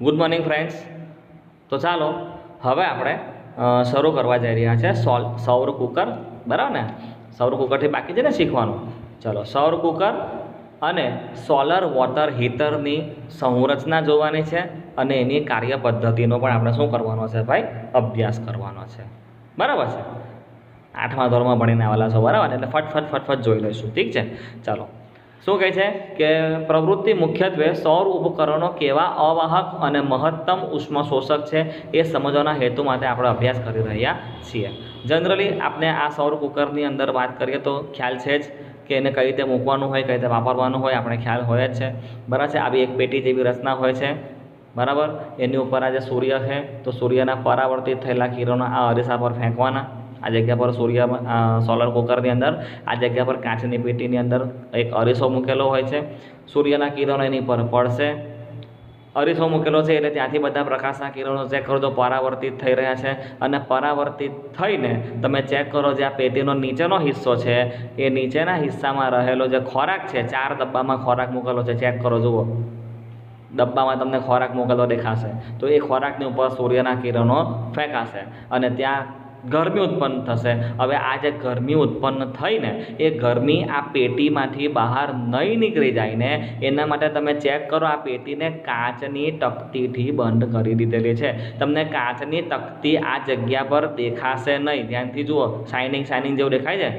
Good morning friends. તો ચાલો હવે આપણે શરૂ કરવા જઈ રહ્યા છે સૌર કુકર. બરાબર ને? સૌર કુકરથી બાકી છે ને શીખવાનું. ચલો, સૌર કુકર અને સોલર વોટર હીટરની સંરચના જોવાની છે અને એની કાર્ય પદ્ધતિનો પણ આપણે શું કરવાનો છે ભાઈ? અભ્યાસ કરવાનો છે. બરાબર છે? 8મા ધોરણમાં ભણીને આવેલા છો, બરાબર? એટલે ફટફટ જોઈ લઈશું. ઠીક છે? ચાલો, શું કહે છે કે પ્રવૃત્તિ મુખ્યત્વે સૌર ઉપકરણો કેવા અવાહક અને મહત્તમ ઉષ્મા શોષક છે એ સમજવાના હેતુ માટે આપણે અભ્યાસ કરી રહ્યા છીએ. જનરલી આપણે આ સૌર કુકરની અંદર વાત કરીએ તો ખ્યાલ છે જ કે એને કઈ રીતે મૂકવાનું હોય, કઈ રીતે વાપરવાનું હોય, આપણે ખ્યાલ હોય જ છે. બરાબર છે? આવી એક પેટી જેવી રચના હોય છે. બરાબર? એની ઉપર આ જે સૂર્ય છે તો સૂર્યના પરાવર્તિત થયેલા કિરણો આ અરીસા પર ફેંકવાના. આ જગ્યા પર સોલર કુકરની અંદર આ જગ્યા પર કાચની પેટીની અંદર એક અરીસો મૂકેલો હોય છે. સૂર્યના કિરણો એની પર પડશે. અરીસો મૂકેલો છે એટલે ત્યાંથી બધા પ્રકાશના કિરણો ચેક કરો તો પરાવર્તિત થઈ રહ્યા છે અને પરાવર્તિત થઈને તમે ચેક કરો જે આ પેટીનો નીચેનો હિસ્સો છે એ નીચેના હિસ્સામાં રહેલો જે ખોરાક છે, 4 ડબ્બામાં ખોરાક મૂકેલો છે, ચેક કરો, જુઓ. ડબ્બામાં તમને ખોરાક મૂકેલો દેખાશે તો એ ખોરાકની ઉપર સૂર્યના કિરણો ફેંકાશે અને ત્યાં ગરમી ઉત્પન્ન થશે. હવે આ જે ગરમી ઉત્પન્ન થઈને એ ગરમી આ પેટીમાંથી બહાર નહીં નીકળી જાય ને એના માટે તમે ચેક કરો આ પેટીને કાચની તકતીથી બંધ કરી દીધેલી છે. તમને કાચની તકતી આ જગ્યા પર દેખાશે નહીં. ધ્યાનથી જુઓ, શાઇનિંગ જેવું દેખાય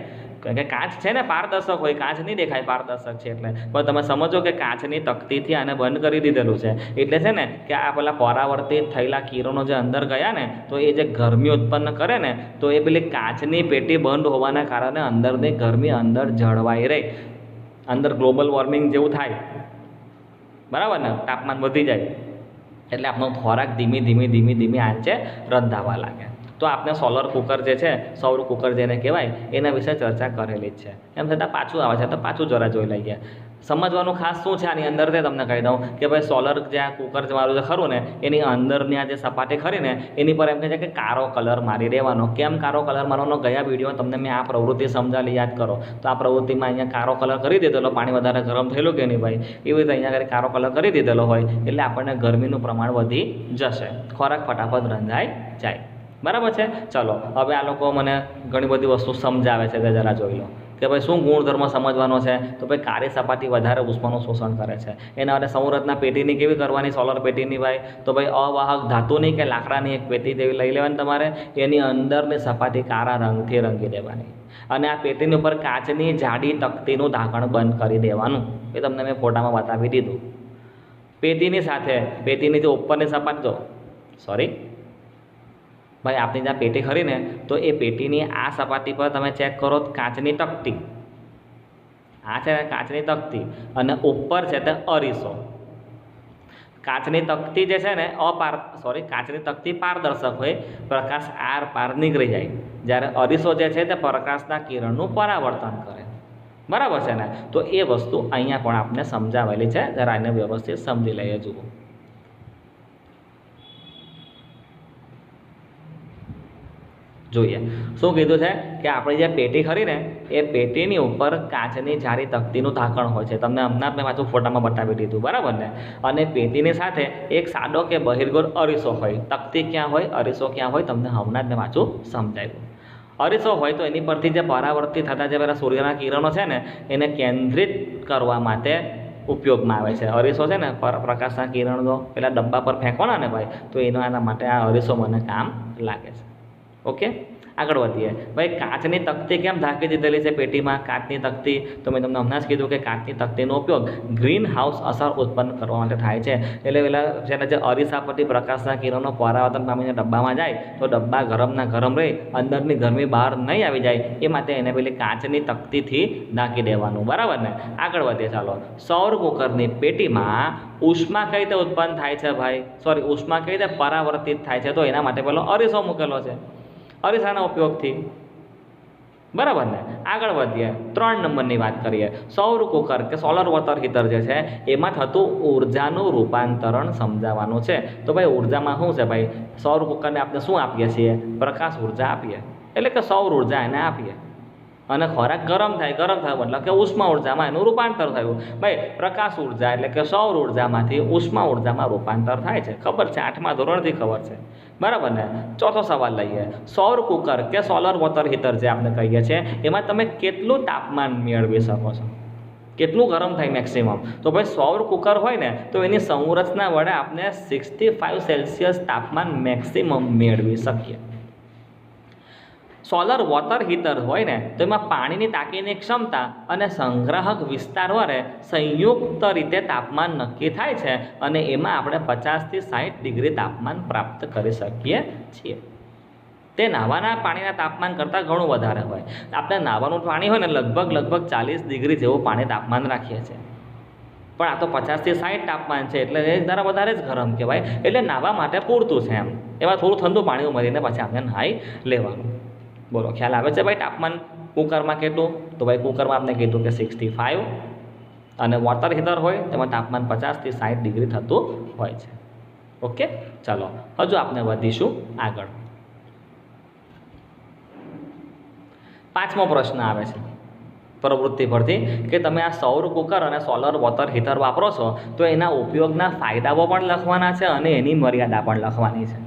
છે કે કાચ છે ને, પારદર્શક હોય, કાચ નહીં દેખાય, પારદર્શક છે એટલે. પણ તમે સમજો કે કાચની તકતીથી આને બંધ કરી દીધેલું છે. એટલે છે ને કે આ પેલા પરાવર્તિત થયેલા કિરણો જે અંદર ગયા ને તો એ જે ગરમી ઉત્પન્ન કરે ને તો એ પેલી કાચની પેટી બંધ હોવાના કારણે અંદરની ગરમી અંદર જળવાઈ રહે. અંદર ગ્લોબલ વોર્મિંગ જેવું થાય, બરાબર ને? તાપમાન વધી જાય એટલે આપણો ખોરાક ધીમે આંચે રંધાવા લાગે. તો આપણે સોલર કુકર જે છે, સૌર કુકર જેને કહેવાય, એના વિશે ચર્ચા કરેલી જ છે. એમ છતાં પાછું આવે છે તો પાછું જરા જોઈ લઈએ. સમજવાનું ખાસ શું છે આની અંદર તે તમને કહી દઉં કે ભાઈ સોલર જે આ કુકર મારું જે ખરું ને એની અંદરની આ જે સપાટી ખરી ને એની પર એમ કહે છે કે કાળો કલર મારી દેવાનો. કેમ કાળો કલર મારવાનો? ગયા વિડીયો તમને મેં આ પ્રવૃત્તિ સમજાવી, યાદ કરો. તો આ પ્રવૃત્તિમાં અહીંયા કાળો કલર કરી દીધેલો, પાણી વધારે ગરમ થયેલું કે નહીં ભાઈ, એવી રીતે અહીંયા આગળ કાળો કલર કરી દીધેલો હોય એટલે આપણને ગરમીનું પ્રમાણ વધી જશે, ખોરાક ફટાફટ રંધાઈ જાય. બરાબર છે? ચલો, હવે આ લોકો મને ઘણી બધી વસ્તુ સમજાવે છે કે જરા જોઈ લો કે ભાઈ શું ગુણધર્મ સમજવાનો છે. તો ભાઈ કાર્ય સપાટી વધારે ઉષ્માનું શોષણ કરે છે. એના માટે સંરચના પેટીની કેવી કરવાની? સોલર પેટીની ભાઈ તો ભાઈ અવાહક ધાતુની કે લાકડાની એક પેટી જેવી લઈ લેવાની તમારે. એની અંદરની સપાટી કાળા રંગથી રંગી દેવાની અને આ પેટીની ઉપર કાચની જાડી તકતીનું ઢાંકણ બંધ કરી દેવાનું. એ તમને મેં ફોટામાં બતાવી દીધું. પેટીની સાથે પેટીની જે ઉપરની સપાટી ભાઈ આપણી જ્યાં પેટી ખરી ને તો એ પેટીની આ સપાટી પર તમે ચેક કરો કાચની તકતી, આ છે કાચની તકતી અને ઉપર છે તે અરીસો. કાચની તકતી જે છે ને કાચની તકતી પારદર્શક હોય, પ્રકાશ આર પાર નીકળી જાય, જ્યારે અરીસો જે છે તે પ્રકાશના કિરણનું પરાવર્તન કરે. બરાબર છે ને? તો એ વસ્તુ અહીંયા પણ આપણે સમજાવેલી છે. જરા એને વ્યવસ્થિત સમજી લઈએ. જુઓ, જોઈએ શું કીધું છે કે આપણી જે પેટી ખરી ને એ પેટીની ઉપર કાચની જાડી તકતીનું ઢાંકણ હોય છે. તમને હમણાં મેં પાછું ફોટામાં બતાવી દીધું, બરાબર ને? અને પેટીની સાથે એક સાદો કે બહિર્ગોળ અરીસો હોય. તકતી ક્યાં હોય, અરીસો ક્યાં હોય, તમને હમણાં જ મેં પાછું સમજાવ્યું. અરીસો હોય તો એની પરથી જે પરાવર્તિત થતા જે પેલા સૂર્યના કિરણો છે ને એને કેન્દ્રિત કરવા માટે ઉપયોગમાં આવે છે. અરીસો છે ને પ્રકાશના કિરણો પેલા ડબ્બા પર ફેંકવાના ને ભાઈ, તો એના માટે આ અરીસો મને કામ લાગે છે. ઓકે, આગળ વધીએ. ભાઈ કાચની તકતી કેમ ઢાંકી દીધેલી છે પેટીમાં? કાચની તકતી તો મેં તમને હમણાં જ કીધું કે કાચની તકતીનો ઉપયોગ ગ્રીન હાઉસ અસર ઉત્પન્ન કરવા માટે થાય છે. એટલે પેલા જેના જે અરીસા પરથી પ્રકાશના કિરણો પરાવર્તન પામીને ડબ્બામાં જાય તો ડબ્બા ગરમ રહે, અંદરની ગરમી બહાર નહીં આવી જાય એ માટે એને પેલી કાચની તકતીથી ઢાંકી દેવાનું. બરાબર ને? આગળ વધીએ. ચાલો, સૌર કુકરની પેટીમાં ઉષ્મા કઈ રીતે ઉત્પન્ન થાય છે ભાઈ? ઉષ્મા કઈ રીતે પરાવર્તિત થાય છે? તો એના માટે પેલો અરીસો મૂકેલો છે, અરીસાના ઉપયોગથી. બરાબર ને? આગળ વધીએ. 3 નંબરની વાત કરીએ. સૌર કુકર કે સોલર વોટર હીટર જે છે એમાં થતું ઉર્જાનું રૂપાંતરણ સમજાવવાનું છે. તો ભાઈ ઉર્જામાં શું છે ભાઈ? સૌર કુકરને આપણે શું આપીએ છીએ? પ્રકાશ ઉર્જા આપીએ, એટલે કે સૌર ઉર્જા એને આપીએ. અને ખોરાક ગરમ થાય મતલબ કે ઉષ્મા ઉર્જામાં એનું રૂપાંતર થયું. ભાઈ પ્રકાશ ઉર્જા એટલે કે સૌર ઉર્જામાંથી ઉષ્મા ઉર્જામાં રૂપાંતર થાય છે. ખબર છે, 8મા ધોરણથી ખબર છે, બરાબર ને. ચોથો સવાલ લઈએ. સૌર કુકર કે સોલર વોટર હીટર જે આપણે કહીએ છીએ, એમાં તમે કેટલું તાપમાન મેળવી શકો છો, કેટલું ગરમ થાય મેક્સિમમ? તો ભાઈ સૌર કુકર હોય ને તો એની સંરચના વડે આપણે 65 સેલ્સિયસ તાપમાન મેક્સિમમ મેળવી શકીએ. સોલર વોટર હીટર હોય ને તો એમાં પાણીની ટાંકીની ક્ષમતા અને સંગ્રાહક વિસ્તાર વડે સંયુક્ત રીતે તાપમાન નક્કી થાય છે અને એમાં આપણે 50 થી 60 ડિગ્રી તાપમાન પ્રાપ્ત કરી શકીએ છીએ. તે નાહવાના પાણીના તાપમાન કરતાં ઘણું વધારે હોય. આપણે નાહવાનું પાણી હોય ને લગભગ 40 ડિગ્રી જેવું પાણી તાપમાન રાખીએ છીએ, પણ આ તો 50 થી 60 તાપમાન છે એટલે એ જરા વધારે જ ગરમ કહેવાય. એટલે નાહવા માટે પૂરતું છે એમ. એમાં થોડું ઠંડુ પાણી ઉમેરીને પછી આપણે નાહી લેવાનું. બોલો, ખ્યાલ આવે છે ભાઈ તાપમાન કુકરમાં કેટલું? તો ભાઈ કુકરમાં આપણે કીધું કે 65, અને વોટર હીટર હોય તેમાં તાપમાન 50 થી 60 ડિગ્રી થતું હોય છે. ઓકે, ચાલો હજુ આપણે વધીશું આગળ. 5મો પ્રશ્ન આવે છે પ્રવૃત્તિ પરથી કે તમે આ સૌર કુકર અને સોલર વોટર હીટર વાપરો છો તો એના ઉપયોગના ફાયદાઓ પણ લખવાના છે અને એની મર્યાદા પણ લખવાની છે.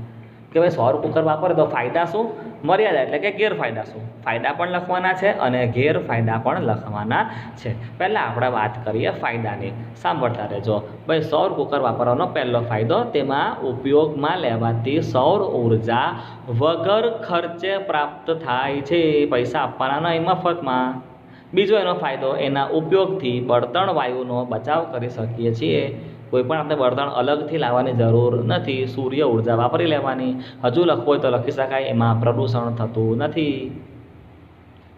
કે ભાઈ સૌર કુકર વાપરે તો ફાયદા શું, મર્યાદા એટલે કે ગેરફાયદા શું. ફાયદા પણ લખવાના છે અને ગેરફાયદા પણ લખવાના છે. પહેલાં આપણે વાત કરીએ ફાયદાની. સાંભળતા રહેજો. ભાઈ સૌર કુકર વાપરવાનો પહેલો ફાયદો, તેમાં ઉપયોગમાં લેવાતી સૌર ઉર્જા વગર ખર્ચે પ્રાપ્ત થાય છે. પૈસા આપવાના નહીં, મફતમાં. બીજો એનો ફાયદો, એના ઉપયોગથી બળતણ વાયુનો બચાવ કરી શકીએ છીએ. કોઈ પણ આપણે બળતણ અલગથી લાવવાની જરૂર નથી, સૂર્ય ઉર્જા વાપરી લેવાની. હજુ લખવું હોય તો લખી શકાય, એમાં પ્રદૂષણ થતું નથી.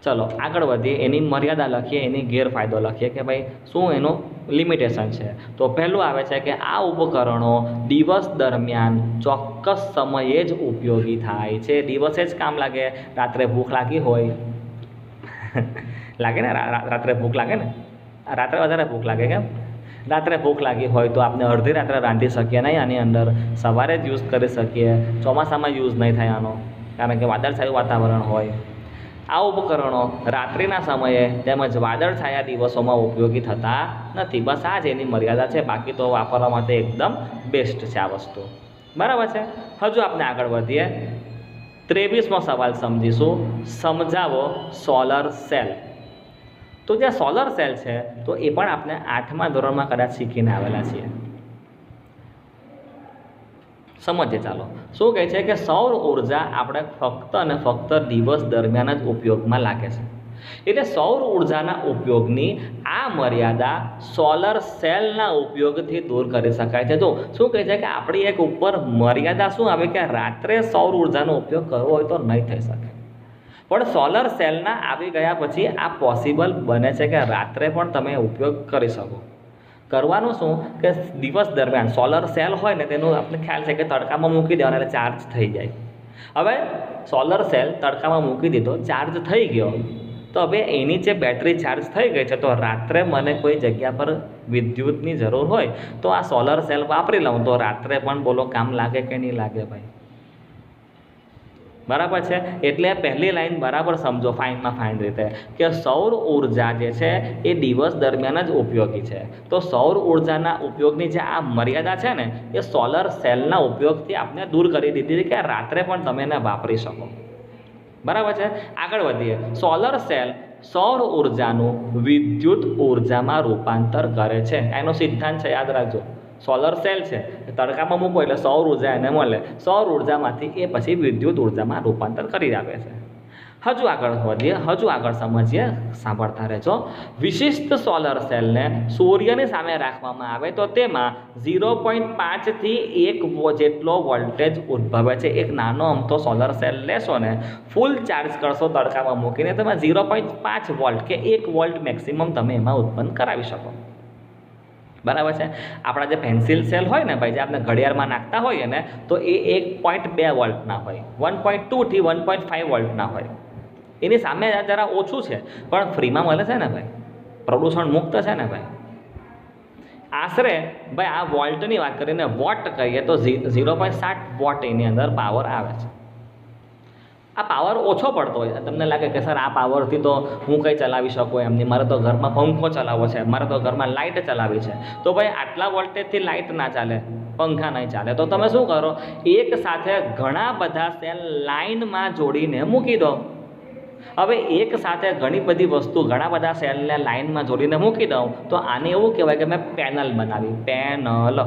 ચલો આગળ વધીએ. એની મર્યાદા લખીએ, એની ગેરફાયદો લખીએ કે ભાઈ શું એનું લિમિટેશન છે. તો પહેલું આવે છે કે આ ઉપકરણો દિવસ દરમિયાન ચોક્કસ સમયે જ ઉપયોગી થાય છે. દિવસે જ કામ લાગે. રાત્રે ભૂખ લાગી હોય લાગે ને, રાત્રે ભૂખ લાગે ને, રાત્રે વધારે ભૂખ લાગે. કેમ? રાત્રે ભૂખ લાગી હોય તો આપણે અડધી રાત્રે રાંધી શકીએ નહીં આની અંદર, સવારે જ યુઝ કરી શકીએ. ચોમાસામાં યુઝ નહીં થાય આનો, કારણ કે વાદળછાયું વાતાવરણ હોય. આ ઉપકરણો રાત્રિના સમયે તેમજ વાદળછાયા દિવસોમાં ઉપયોગી થતા નથી. બસ આ જ એની મર્યાદા છે. બાકી તો વાપરવા માટે એકદમ બેસ્ટ છે આ વસ્તુ. બરાબર છે. હજુ આપણે આગળ વધીએ. 23મો સવાલ સમજીશું. સમજાવો સોલર સેલ. તો જે સોલર સેલ છે તો એ પણ આપણે 8મા ધોરણમાં કદાચ શીખીને આવેલા છીએ. સમજીએ ચાલો. શું કહે છે કે સૌર ઉર્જા આપણે ફક્ત અને ફક્ત દિવસ દરમિયાન જ ઉપયોગમાં લાગે છે. એટલે સૌર ઉર્જાના ઉપયોગની આ મર્યાદા સોલર સેલના ઉપયોગથી દૂર કરી શકાય છે. જો શું કહે છે કે આપણી એક ઉપર મર્યાદા શું આવે કે રાત્રે સૌર ઉર્જાનો ઉપયોગ કરવો હોય તો નહીં થઈ શકે, પણ સોલર સેલના આવી ગયા પછી આ પોસિબલ બને છે કે રાત્રે પણ તમે ઉપયોગ કરી શકો. કરવાનું શું કે દિવસ દરમિયાન સોલર સેલ હોય ને તેનું આપણે ખ્યાલ છે કે તડકામાં મૂકી દેવાનો એટલે ચાર્જ થઈ જાય. હવે સોલર સેલ તડકામાં મૂકી દીધો, ચાર્જ થઈ ગયો, તો હવે એની જે બેટરી ચાર્જ થઈ ગઈ છે તો રાત્રે મને કોઈ જગ્યા પર વિદ્યુતની જરૂર હોય તો આ સોલર સેલ વાપરી લઉં તો રાત્રે પણ બોલો કામ લાગે કે નહીં લાગે ભાઈ? બરાબર છે. એટલે પહેલી લાઈન બરાબર સમજો ફાઇનમાં ફાઇન રીતે કે સૌર ઉર્જા જે છે એ દિવસ દરમિયાન જ ઉપયોગી છે. તો સૌર ઉર્જાના ઉપયોગની જે આ મર્યાદા છે ને એ સોલર સેલના ઉપયોગથી આપણે દૂર કરી દીધી કે રાત્રે પણ તમે એને વાપરી શકો. બરાબર છે. આગળ વધીએ. સોલર સેલ સૌર ઉર્જાનું વિદ્યુત ઉર્જામાં રૂપાંતર કરે છે. એનો સિદ્ધાંત છે, યાદ રાખજો. સોલર સેલ છે, તડકામાં મૂકો એટલે સૌર ઉર્જા એને મળે. સૌર ઉર્જામાંથી એ પછી વિદ્યુત ઉર્જામાં રૂપાંતર કરી આપે છે. હજુ આગળ વધીએ, હજુ આગળ સમજીએ. સાંભળતા રહેજો. વિશિષ્ટ સોલર સેલને સૂર્યની સામે રાખવામાં આવે તો તેમાં 0.5 થી 1 જેટલો વોલ્ટેજ ઉદ્ભવે છે. એક નાનો અમથો સોલર સેલ લેશો ને, ફૂલ ચાર્જ કરશો તડકામાં મૂકીને, તમે 0.5 વોલ્ટ કે 1 વોલ્ટ મેક્સિમમ તમે એમાં ઉત્પન્ન કરાવી શકો. બરાબર છે. આપણા જે પેન્સિલ સેલ હોય ને ભાઈ, જે આપણે ઘડિયાળમાં નાખતા હોઈએ ને, તો એ 1.2 વોલ્ટના હોય, 1.2 થી 1.5 વોલ્ટના હોય. એની સામે જરા ઓછું છે પણ ફ્રીમાં મળે છે ને ભાઈ, પ્રદૂષણ મુક્ત છે ને ભાઈ. આશરે ભાઈ આ વોલ્ટની વાત કરીને વોટ કહીએ તો 0.7 વોટ એની અંદર પાવર આવે છે. આ પાવર ઓછો પડતો હોય, તમને લાગે કે સર આ પાવરથી તો હું કંઈ ચલાવી શકું એમ નહીં, મારે તો ઘરમાં પંખો ચલાવવો છે, મારે તો ઘરમાં લાઇટ ચલાવવી છે, તો ભાઈ આટલા વોલ્ટેજથી લાઇટ ના ચાલે, પંખા નહીં ચાલે, તો તમે શું કરો, એક સાથે ઘણા બધા સેલ લાઇનમાં જોડીને મૂકી દો. હવે એક સાથે ઘણી બધી વસ્તુ ઘણા બધા સેલને લાઇનમાં જોડીને મૂકી દઉં તો આને એવું કહેવાય કે મેં પેનલ બનાવી. પેનલ,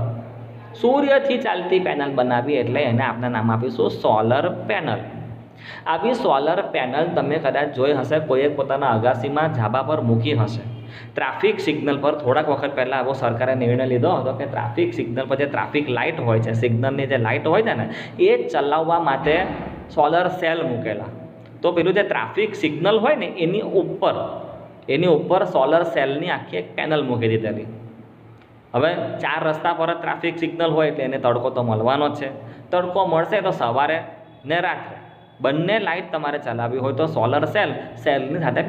સૂર્યથી ચાલતી પેનલ બનાવી એટલે એને આપણે નામ આપીશું સોલર પેનલ. આવી સોલર પેનલ તમે કદાચ જોઈ હશે, કોઈએ પોતાના અગાસીમાં ધાબા પર મૂકી હશે. ટ્રાફિક સિગ્નલ પર થોડાક વખત પહેલાં આવો સરકારે નિર્ણય લીધો હતો કે ટ્રાફિક સિગ્નલ પર જે ટ્રાફિક લાઇટ હોય છે, સિગ્નલની જે લાઇટ હોય છે ને, એ ચલાવવા માટે સોલર સેલ મૂકેલા. તો પેલું જે ટ્રાફિક સિગ્નલ હોય ને એની ઉપર સોલર સેલની આખી એક પેનલ મૂકી દીધેલી. હવે 4 રસ્તા પર જ ટ્રાફિક સિગ્નલ હોય એટલે એને તડકો તો મળવાનો જ છે. તડકો મળશે તો સવારે ને રાત્રે બંને લાઇટ તમારે ચલાવવી હોય તો સોલર સેલની સાથે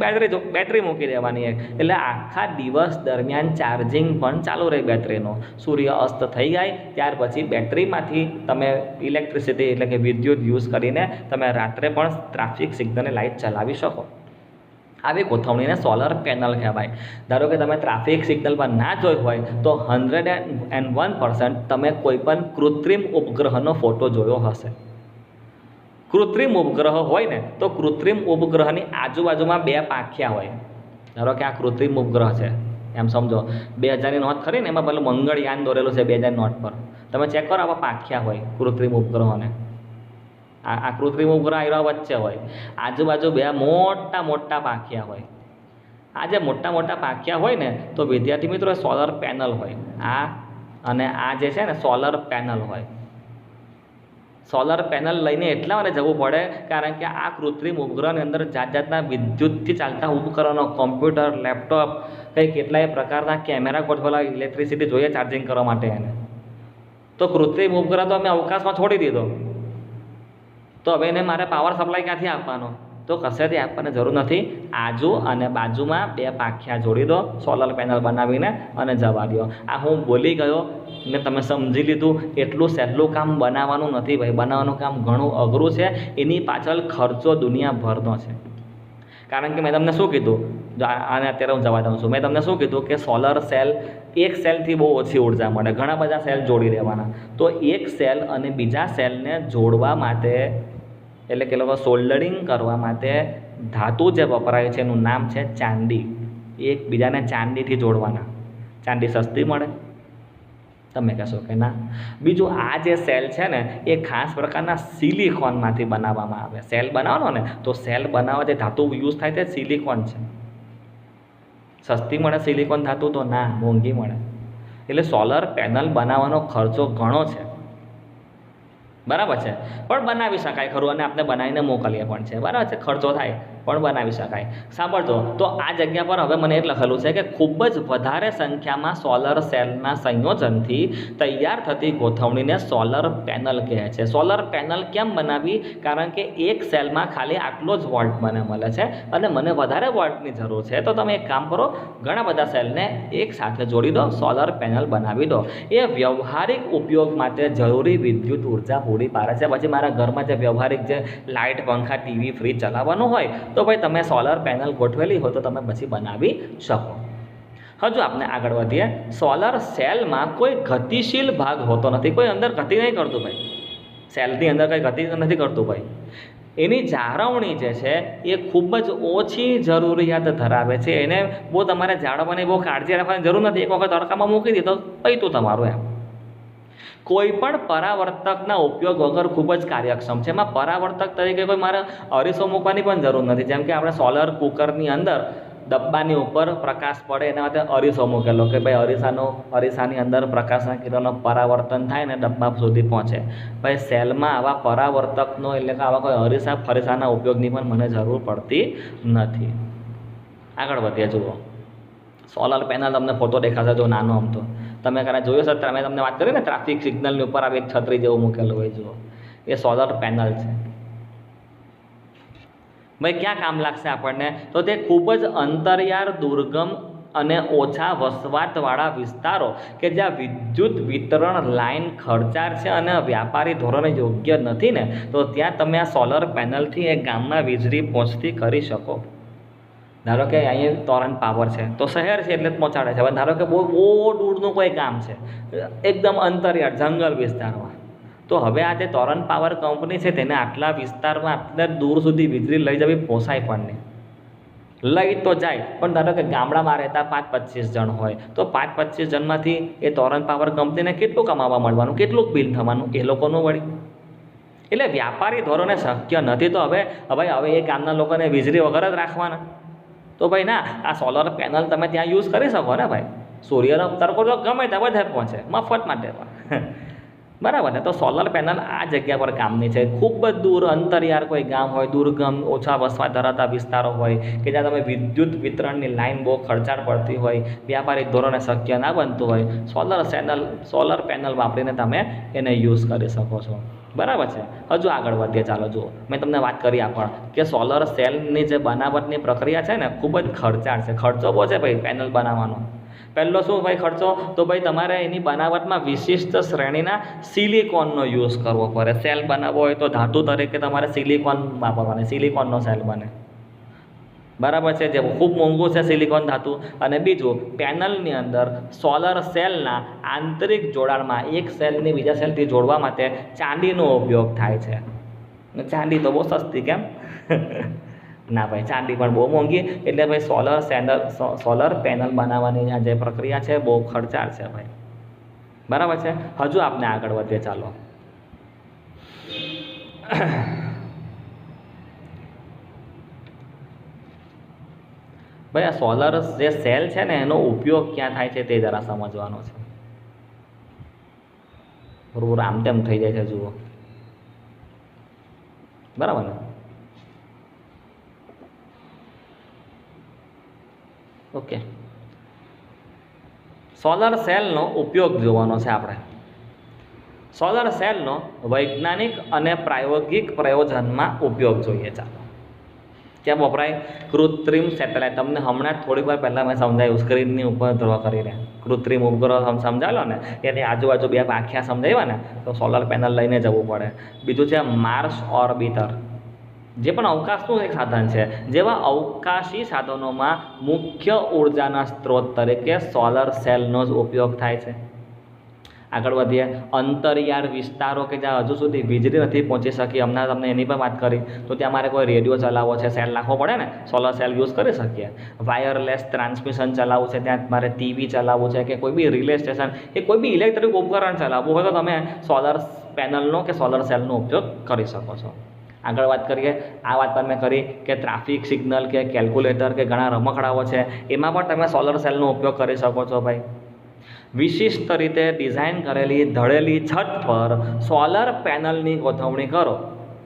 બેટરી મૂકી દેવાની એક, એટલે આખા દિવસ દરમિયાન ચાર્જિંગ પણ ચાલુ રહે બેટરીનો. સૂર્ય અસ્ત થઈ જાય ત્યાર પછી બેટરીમાંથી તમે ઇલેક્ટ્રિસિટી એટલે કે વિદ્યુત યુઝ કરીને તમે રાત્રે પણ ટ્રાફિક સિગ્નલની લાઇટ ચલાવી શકો. આવી ગોઠવણીને સોલર પેનલ કહેવાય. ધારો કે તમે ટ્રાફિક સિગ્નલ પર ના જોઈ હોય તો 101% તમે કોઈ પણ કૃત્રિમ ઉપગ્રહનો ફોટો જોયો હશે. કૃત્રિમ ઉપગ્રહ હોય ને તો કૃત્રિમ ઉપગ્રહની આજુબાજુમાં 2 પાંખિયા હોય. ધારો કે આ કૃત્રિમ ઉપગ્રહ છે એમ સમજો, 2000ની નોટ ખરી ને એમાં પેલું મંગળયાન દોરેલું છે 2000 નોટ પર, તમે ચેક કરો આવા પાંખિયા હોય કૃત્રિમ ઉપગ્રહોને. આ કૃત્રિમ ઉપગ્રહ આવ્યા વચ્ચે હોય, આજુબાજુ 2 મોટા પાંખિયા હોય. આ જે મોટા પાંખિયા હોય ને તો વિદ્યાર્થી મિત્રો સોલર પેનલ હોય. અને આ જે છે ને સોલર પેનલ હોય. સોલર પેનલ લઈને એટલા માટે જવું પડે કારણ કે આ કૃત્રિમ ઉપગ્રહની અંદર જાતના વિદ્યુતથી ચાલતા ઉપકરણો, કોમ્પ્યુટર, લેપટોપ, કંઈ કેટલાય પ્રકારના કેમેરા ગોઠવેલા, ઇલેક્ટ્રિસિટી જોઈએ ચાર્જિંગ કરવા માટે એને. તો કૃત્રિમ ઉપગ્રહ તો અમે અવકાશમાં છોડી દીધો, તો હવે એને મારે પાવર સપ્લાય ક્યાંથી આપવાનો? તો કશેથી આપવાની જરૂર નથી. આજુ અને બાજુમાં 2 પાંખિયા જોડી દો સોલર પેનલ બનાવીને અને જવા દો. આ હું બોલી ગયો ને તમે સમજી લીધું. એટલું સહેલું કામ બનાવવાનું નથી ભાઈ, બનાવવાનું કામ ઘણું અઘરું છે. એની પાછળ ખર્ચો દુનિયાભરનો છે. કારણ કે મેં તમને શું કીધું, આને અત્યારે હું જવા દઉં છું, મેં તમને શું કીધું કે સોલર સેલ, એક સેલથી બહુ ઓછી ઉર્જા મળે, ઘણા બધા સેલ જોડી દેવાના. તો એક સેલ અને બીજા સેલને જોડવા માટે એટલે કે લોકો સોલ્ડરિંગ કરવા માટે ધાતુ જે વપરાય છે એનું નામ છે ચાંદી. એકબીજાને ચાંદીથી જોડવાના. ચાંદી સસ્તી મળે? તમે કહેશો કે ના. બીજું આ જે સેલ છે ને એ ખાસ પ્રકારના સિલિકોનમાંથી બનાવવામાં આવે. સેલ બનાવવાનો ને તો સેલ બનાવવા જે ધાતુ યુઝ થાય તે સિલિકોન છે. સસ્તી મળે સિલિકોન ધાતુ? તો ના, મોંઘી મળે. એટલે સોલર પેનલ બનાવવાનો ખર્ચો ઘણો છે, બરાબર છે, પણ બનાવી શકાય ખરું, અને આપણે બનાવીને મોકલીએ પણ છે, બરાબર છે. ખર્ચો થાય પણ બનાવી શકાય. સાંભળજો, તો આ જગ્યા પર હવે મને એ લખેલું છે કે ખૂબ જ વધારે સંખ્યામાં સોલર સેલના સંયોજનથી તૈયાર થતી ગોઠવણીને સોલર પેનલ કહે છે. સોલર પેનલ કેમ બનાવી? કારણ કે એક સેલમાં ખાલી આટલો જ વોલ્ટ મને મળે છે અને મને વધારે વોલ્ટની જરૂર છે. તો તમે એક કામ કરો, ઘણા બધા સેલને એક સાથે જોડી દો, સોલર પેનલ બનાવી દો. એ વ્યવહારિક ઉપયોગ માટે જરૂરી વિદ્યુત ઉર્જા પૂરી પાડે છે. પછી મારા ઘરમાં જે વ્યવહારિક જે લાઇટ, પંખા, ટીવી, ફ્રીજ ચલાવવાનું હોય તો ભાઈ તમે સોલર પેનલ ગોઠવેલી હોય તો તમે પછી બનાવી શકો. હજુ આપણે આગળ વધીએ. સોલર સેલમાં કોઈ ગતિશીલ ભાગ હોતો નથી. કોઈ અંદર ગતિ નહીં કરતું ભાઈ, સેલની અંદર કંઈ ગતિ નથી કરતું ભાઈ. એની જાળવણી જે છે એ ખૂબ જ ઓછી જરૂરિયાત ધરાવે છે. એને બહુ તમારે જાળવવાની બહુ કાળજી રાખવાની જરૂર નથી. એક વખત તડકામાં મૂકી દીધો પૈતું તમારું એમ. કોઈ પણ પરાવર્તકના ઉપયોગ વગર ખૂબ જ કાર્યક્ષમ છે. એમાં પરાવર્તક તરીકે કોઈ મારે અરીસો મૂકવાની પણ જરૂર નથી. જેમ કે આપણે સોલર કુકરની અંદર ડબ્બાની ઉપર પ્રકાશ પડે એના માટે અરીસો મૂકેલો કે ભાઈ અરીસાની અંદર પ્રકાશના કિરણો પરાવર્તન થાય ને ડબ્બા સુધી પહોંચે. ભાઈ સેલમાં આવા પરાવર્તકનો એટલે કે આવા કોઈ અરીસા ફરીસાના ઉપયોગની પણ મને જરૂર પડતી નથી. આગળ વધીએ. જુઓ, સોલર પેનલ તમને ફોટો દેખાશે જો નાનો આમ તો તમે કદાચ જોયો છે. મેં તમને વાત કરી ને ટ્રાફિક સિગ્નલની ઉપર આવી એક છત્રી જેવું મૂકેલું હોય, જુઓ એ સોલર પેનલ છે. ભાઈ ક્યાં કામ લાગશે આપણને? તો તે ખૂબ જ અંતરિયાળ, દુર્ગમ અને ઓછા વસવાટવાળા વિસ્તારો કે જ્યાં વિદ્યુત વિતરણ લાઇન ખર્ચાળ છે અને વ્યાપારી ધોરણે યોગ્ય નથી ને, તો ત્યાં તમે આ સોલર પેનલથી એ ગામમાં વીજળી પહોંચતી કરી શકો. ધારો કે અહીંયા તોરણ પાવર છે તો શહેર છે એટલે જ પહોંચાડે છે. હવે ધારો કે બહુ બહુ દૂરનું કોઈ ગામ છે, એકદમ અંતરિયાળ જંગલ વિસ્તારમાં, તો હવે આ જે તોરણ પાવર કંપની છે તેને આટલા વિસ્તારમાં આટલા દૂર સુધી વીજળી લઈ જવી પોસાય પણ નહીં. લઈ તો જાય પણ ધારો કે ગામડામાં રહેતા 5-25 જણ હોય તો 5-25 જણમાંથી એ તોરણ પાવર કંપનીને કેટલું કમાવા મળવાનું, કેટલું બિલ થવાનું એ લોકોનું વળી. એટલે વ્યાપારી ધોરણે શક્ય નથી. તો હવે એ ગામના લોકોને વીજળી વગર જ રાખવાના. તો ભાઈ ના, આ સોલર પેનલ તમે ત્યાં યુઝ કરી શકો ને ભાઈ. સૂર્યનો તડકો તો ગમે ત્યાં બધે પહોંચે મફત માટે પણ, બરાબર ને. તો સોલર પેનલ આ જગ્યા પર કામની છે. ખૂબ જ દૂર અંતરિયાળ કોઈ ગામ હોય, દુર્ગમ ઓછા વસવાટ ધરાવતા વિસ્તારો હોય કે જ્યાં તમે વિદ્યુત વિતરણની લાઇન બહુ ખર્ચાળ પડતી હોય, વ્યાપારિક ધોરણે શક્ય ના બનતું હોય, સોલર પેનલ વાપરીને તમે એને યુઝ કરી શકો છો. બરાબર છે. હજુ આગળ વધીએ. ચાલો જુઓ, મેં તમને વાત કરી આ પણ કે સોલર સેલની જે બનાવટની પ્રક્રિયા છે ને ખૂબ જ ખર્ચાળ છે. ખર્ચો બહુ છે ભાઈ પેનલ બનાવવાનો. પહેલો શું ભાઈ ખર્ચો? તો ભાઈ તમારે એની બનાવટમાં વિશિષ્ટ શ્રેણીના સિલિકોનનો યુઝ કરવો પડે. સેલ બનાવવો હોય તો ધાતુ તરીકે તમારે સિલિકોન વાપરવાની, સિલિકોનનો સેલ બને. બરાબર છે. જે ખૂબ મોંઘું છે સિલિકોન ધાતુ. અને બીજું, પેનલની અંદર સોલર સેલના આંતરિક જોડાણમાં એક સેલની બીજા સેલથી જોડવા માટે ચાંદીનો ઉપયોગ થાય છે. ચાંદી તો બહુ સસ્તી કેમ? ના ભાઈ, ચાંદી પણ બહુ મોંઘી. એટલે ભાઈ સોલર પેનલ બનાવવાની આ જે પ્રક્રિયા છે બહુ ખર્ચાળ છે ભાઈ. બરાબર છે. હજુ આપણે આગળ વધીએ. ચાલો ભાઈ, આ સોલર જે સેલ છે ને એનો ઉપયોગ ક્યાં થાય છે તે જરા સમજવાનો છે. બરોબર, આમ તેમ થઈ જાય છે જુઓ. બરાબર ને. ઓકે, સોલર સેલનો ઉપયોગ જોવાનો છે આપણે. સોલર સેલનો વૈજ્ઞાનિક અને પ્રાયોગિક પ્રયોજનમાં ઉપયોગ જોઈએ. ચાલો, ક્યાં વપરાય? કૃત્રિમ સેટેલાઇટ. તમને હમણાં થોડીક વાર પહેલાં મેં સમજાવ્યું, સ્ક્રીનની ઉપર ડ્રો કરીને કૃત્રિમ ઉપગ્રહ સમજાવેલો ને, એની આજુબાજુ બે આખ્યા સમજાવ્યા ને, તો સોલર પેનલ લઈને જવું પડે. બીજું છે માર્સ ઓર્બિટર, જે પણ અવકાશનું એક સાધન છે. જેવા અવકાશી સાધનોમાં મુખ્ય ઉર્જાના સ્ત્રોત તરીકે સોલર સેલનો જ ઉપયોગ થાય છે. આગળ વધીએ. અંતરિયાળ વિસ્તારો કે જ્યાં હજુ સુધી વીજળી નથી પહોંચી શકી, હમણાં તમને એની પણ વાત કરી, તો ત્યાં મારે કોઈ રેડિયો ચલાવવો છે, સેલ નાખવો પડે ને, સોલર સેલ યુઝ કરી શકીએ. વાયરલેસ ટ્રાન્સમિશન ચલાવવું છે, ત્યાં મારે ટીવી ચલાવવું છે કે કોઈ બી રિલે સ્ટેશન કે કોઈ બી ઇલેક્ટ્રિક ઉપકરણ ચલાવવું હોય તો તમે સોલર પેનલનો કે સોલર સેલનો ઉપયોગ કરી શકો છો. આગળ વાત કરીએ. આ વાત પર મેં કરી કે ટ્રાફિક સિગ્નલ કે કેલ્ક્યુલેટર કે ઘણા રમકડાઓ છે, એમાં પણ તમે સોલર સેલનો ઉપયોગ કરી શકો છો ભાઈ. વિશિષ્ટ રીતે ડિઝાઇન કરેલી ધડેલી છત પર સોલર પેનલની ગોઠવણી કરો.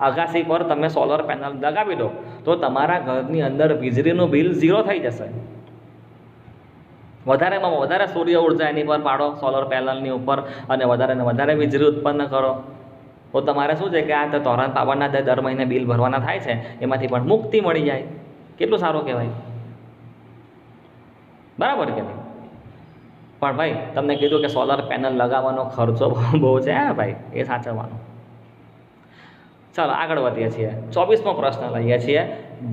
અગાસી પર તમે સોલર પેનલ લગાવી દો તો તમારા ઘરની અંદર વીજળીનું બિલ 0 થઈ જશે. વધારેમાં વધારે સૂર્ય ઉર્જા એની પર પાડો સોલર પેનલની ઉપર અને વધારે વીજળી ઉત્પન્ન કરો, તો તમારે શું છે કે આ તોરણ પાવરના જે દર મહિને બિલ ભરવાના થાય છે એમાંથી પણ મુક્તિ મળી જાય. કેટલું સારું કહેવાય. બરાબર કે નહીં? પણ ભાઈ તમને કીધું કે સોલર પેનલ લગાવવાનો ખર્ચો બહુ છે. હા ભાઈ, એ સાચવવાનો. ચાલો આગળ વધીએ છીએ. 24મો પ્રશ્ન લઈએ છીએ.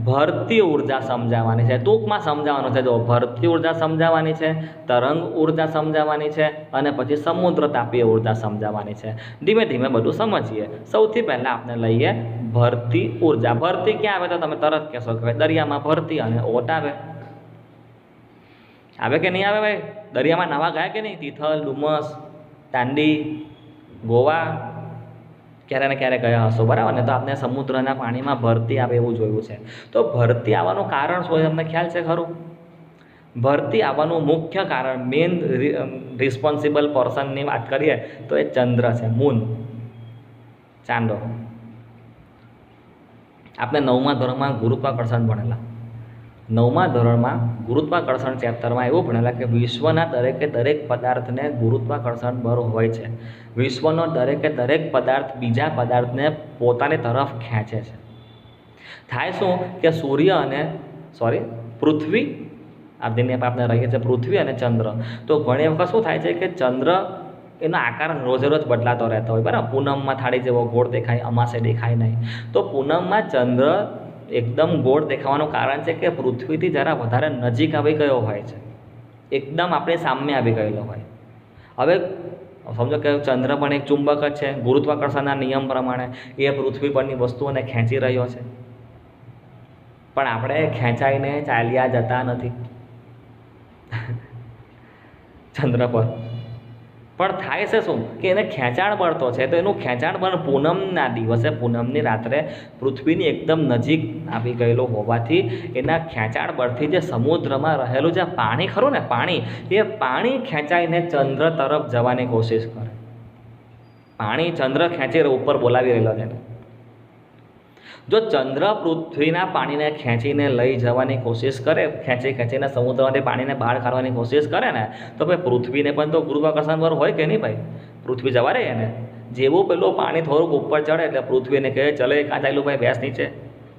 ભરતી ઉર્જા સમજાવવાની છે. ટૂંકમાં સમજાવવાનું છે. જો ભરતી ઉર્જા સમજાવવાની છે, તરંગ ઉર્જા સમજાવવાની છે અને પછી સમુદ્ર તાપીય ઉર્જા સમજાવવાની છે. ધીમે ધીમે બધું સમજીએ. સૌથી પહેલાં આપણે લઈએ ભરતી ઉર્જા. ભરતી ક્યાં આવે તો તમે તરત કહેશો કે દરિયામાં ભરતી અને ઓટ આવે. આવે કે નહીં આવે ભાઈ? દરિયામાં નાવા ગયા કે નહીં? તિથલ, ડુમસ, દાંડી, ગોવા ક્યારે ને ક્યારે ગયા હશો, બરાબર ને? તો આપણે સમુદ્રના પાણીમાં ભરતી આવે એવું જોયું છે. તો ભરતી આવવાનું કારણ શું છે તમને ખ્યાલ છે ખરું? ભરતી આવવાનું મુખ્ય કારણ, મેઇન રિસ્પોન્સિબલ પર્સનની વાત કરીએ તો એ ચંદ્ર છે, મૂન, ચાંદો. આપણે 9મા ધોરણમાં ગુરુત્વાકર્ષણ ભણેલા. 9મા ધોરણમાં ગુરુત્વાકર્ષણ ચેપ્ટરમાં એવું ભણેલા કે વિશ્વના દરેક પદાર્થને ગુરુત્વાકર્ષણ બળ હોય છે. વિશ્વનો દરેક પદાર્થ બીજા પદાર્થને પોતાની તરફ ખેંચે છે. થાય શું કે પૃથ્વી આ જેની આપણે રહીએ છીએ પૃથ્વી અને ચંદ્ર. તો ઘણી વખત શું થાય છે કે ચંદ્ર એનો આકાર રોજે રોજ બદલાતો રહેતો હોય, બરાબર. પૂનમમાં થાળી જેવો ગોળ દેખાય, અમાસે દેખાય નહીં. તો પૂનમમાં ચંદ્ર એકદમ ગોળ દેખાવાનું કારણ છે કે પૃથ્વીથી જરા વધારે નજીક આવી ગયો હોય છે, એકદમ આપણે સામે આવી ગયેલો હોય. હવે સમજો કે ચંદ્ર પણ એક ચુંબક જ છે, ગુરુત્વાકર્ષણના નિયમ પ્રમાણે એ પૃથ્વી પરની વસ્તુઓને ખેંચી રહ્યો છે, પણ આપણે ખેંચાઈને ચાલ્યા જતા નથી ચંદ્ર પર. પણ થાય છે શું કે એને ખેંચાણ બળ તો છે, તો એનું ખેંચાણ બળ પૂનમના દિવસે, પૂનમની રાત્રે પૃથ્વીની એકદમ નજીક આવી ગયેલો હોવાથી એના ખેંચાણ બળથી જે સમુદ્રમાં રહેલું જે પાણી ખરું ને, એ પાણી ખેંચાઈને ચંદ્ર તરફ જવાની કોશિશ કરે. પાણી ચંદ્ર ખેંચી ઉપર બોલાવી રહેલો છે. જો ચંદ્ર પૃથ્વીના પાણીને ખેંચીને લઈ જવાની કોશિશ કરે, ખેંચીને સમુદ્રમાંથી પાણીને બહાર કાઢવાની કોશિશ કરે ને, તો ભાઈ પૃથ્વીને પણ તો ગુરુત્વાકર્ષણ બળ હોય કે નહીં ભાઈ? પૃથ્વી જવા રહે એને. જેવું પેલું પાણી થોડુંક ઉપર ચડે એટલે પૃથ્વીને કહે ચલે કાં ચાલ્યું ભાઈ બેસ નીચે.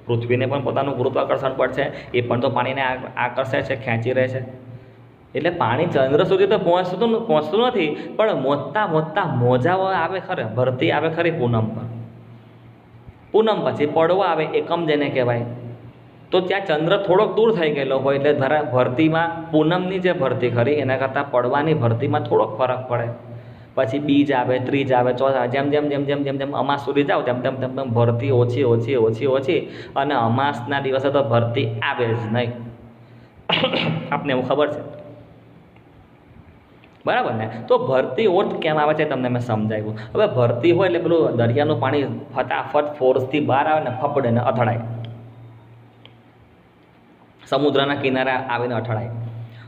પૃથ્વીને પણ પોતાનું ગુરુત્વાકર્ષણ બળ છે, એ પણ તો પાણીને આકર્ષે છે, ખેંચી રહે છે. એટલે પાણી ચંદ્ર સુધી તો પહોંચતું નથી, પણ મોટા મોજાઓ આવે ખરે, ભરતી આવે ખરી પૂનમ પર. પૂનમ પછી પડવા આવે, એકમ જેને કહેવાય. તો ત્યાં ચંદ્ર થોડોક દૂર થઈ ગયેલો હોય એટલે ભરતીમાં પૂનમની જે ભરતી ખરી એના કરતાં પડવાની ભરતીમાં થોડોક ફરક પડે. પછી બીજ આવે, ત્રીજ આવે, ચોથ આવે, જેમ અમાસ સુધી જાઓ તેમ ભરતી ઓછી અને અમાસના દિવસે તો ભરતી આવે જ નહીં. આપને એવું ખબર છે, બરાબર ને? તો ભરતી ઓછ કેમ આવે છે તમને મેં સમજાવ્યું. હવે ભરતી હોય એટલે પેલું દરિયાનું પાણી ફટાફટ ફોર્સથી બહાર આવે ને, ફપડે ને અથડાય, સમુદ્રના કિનારે આવીને અથડાય.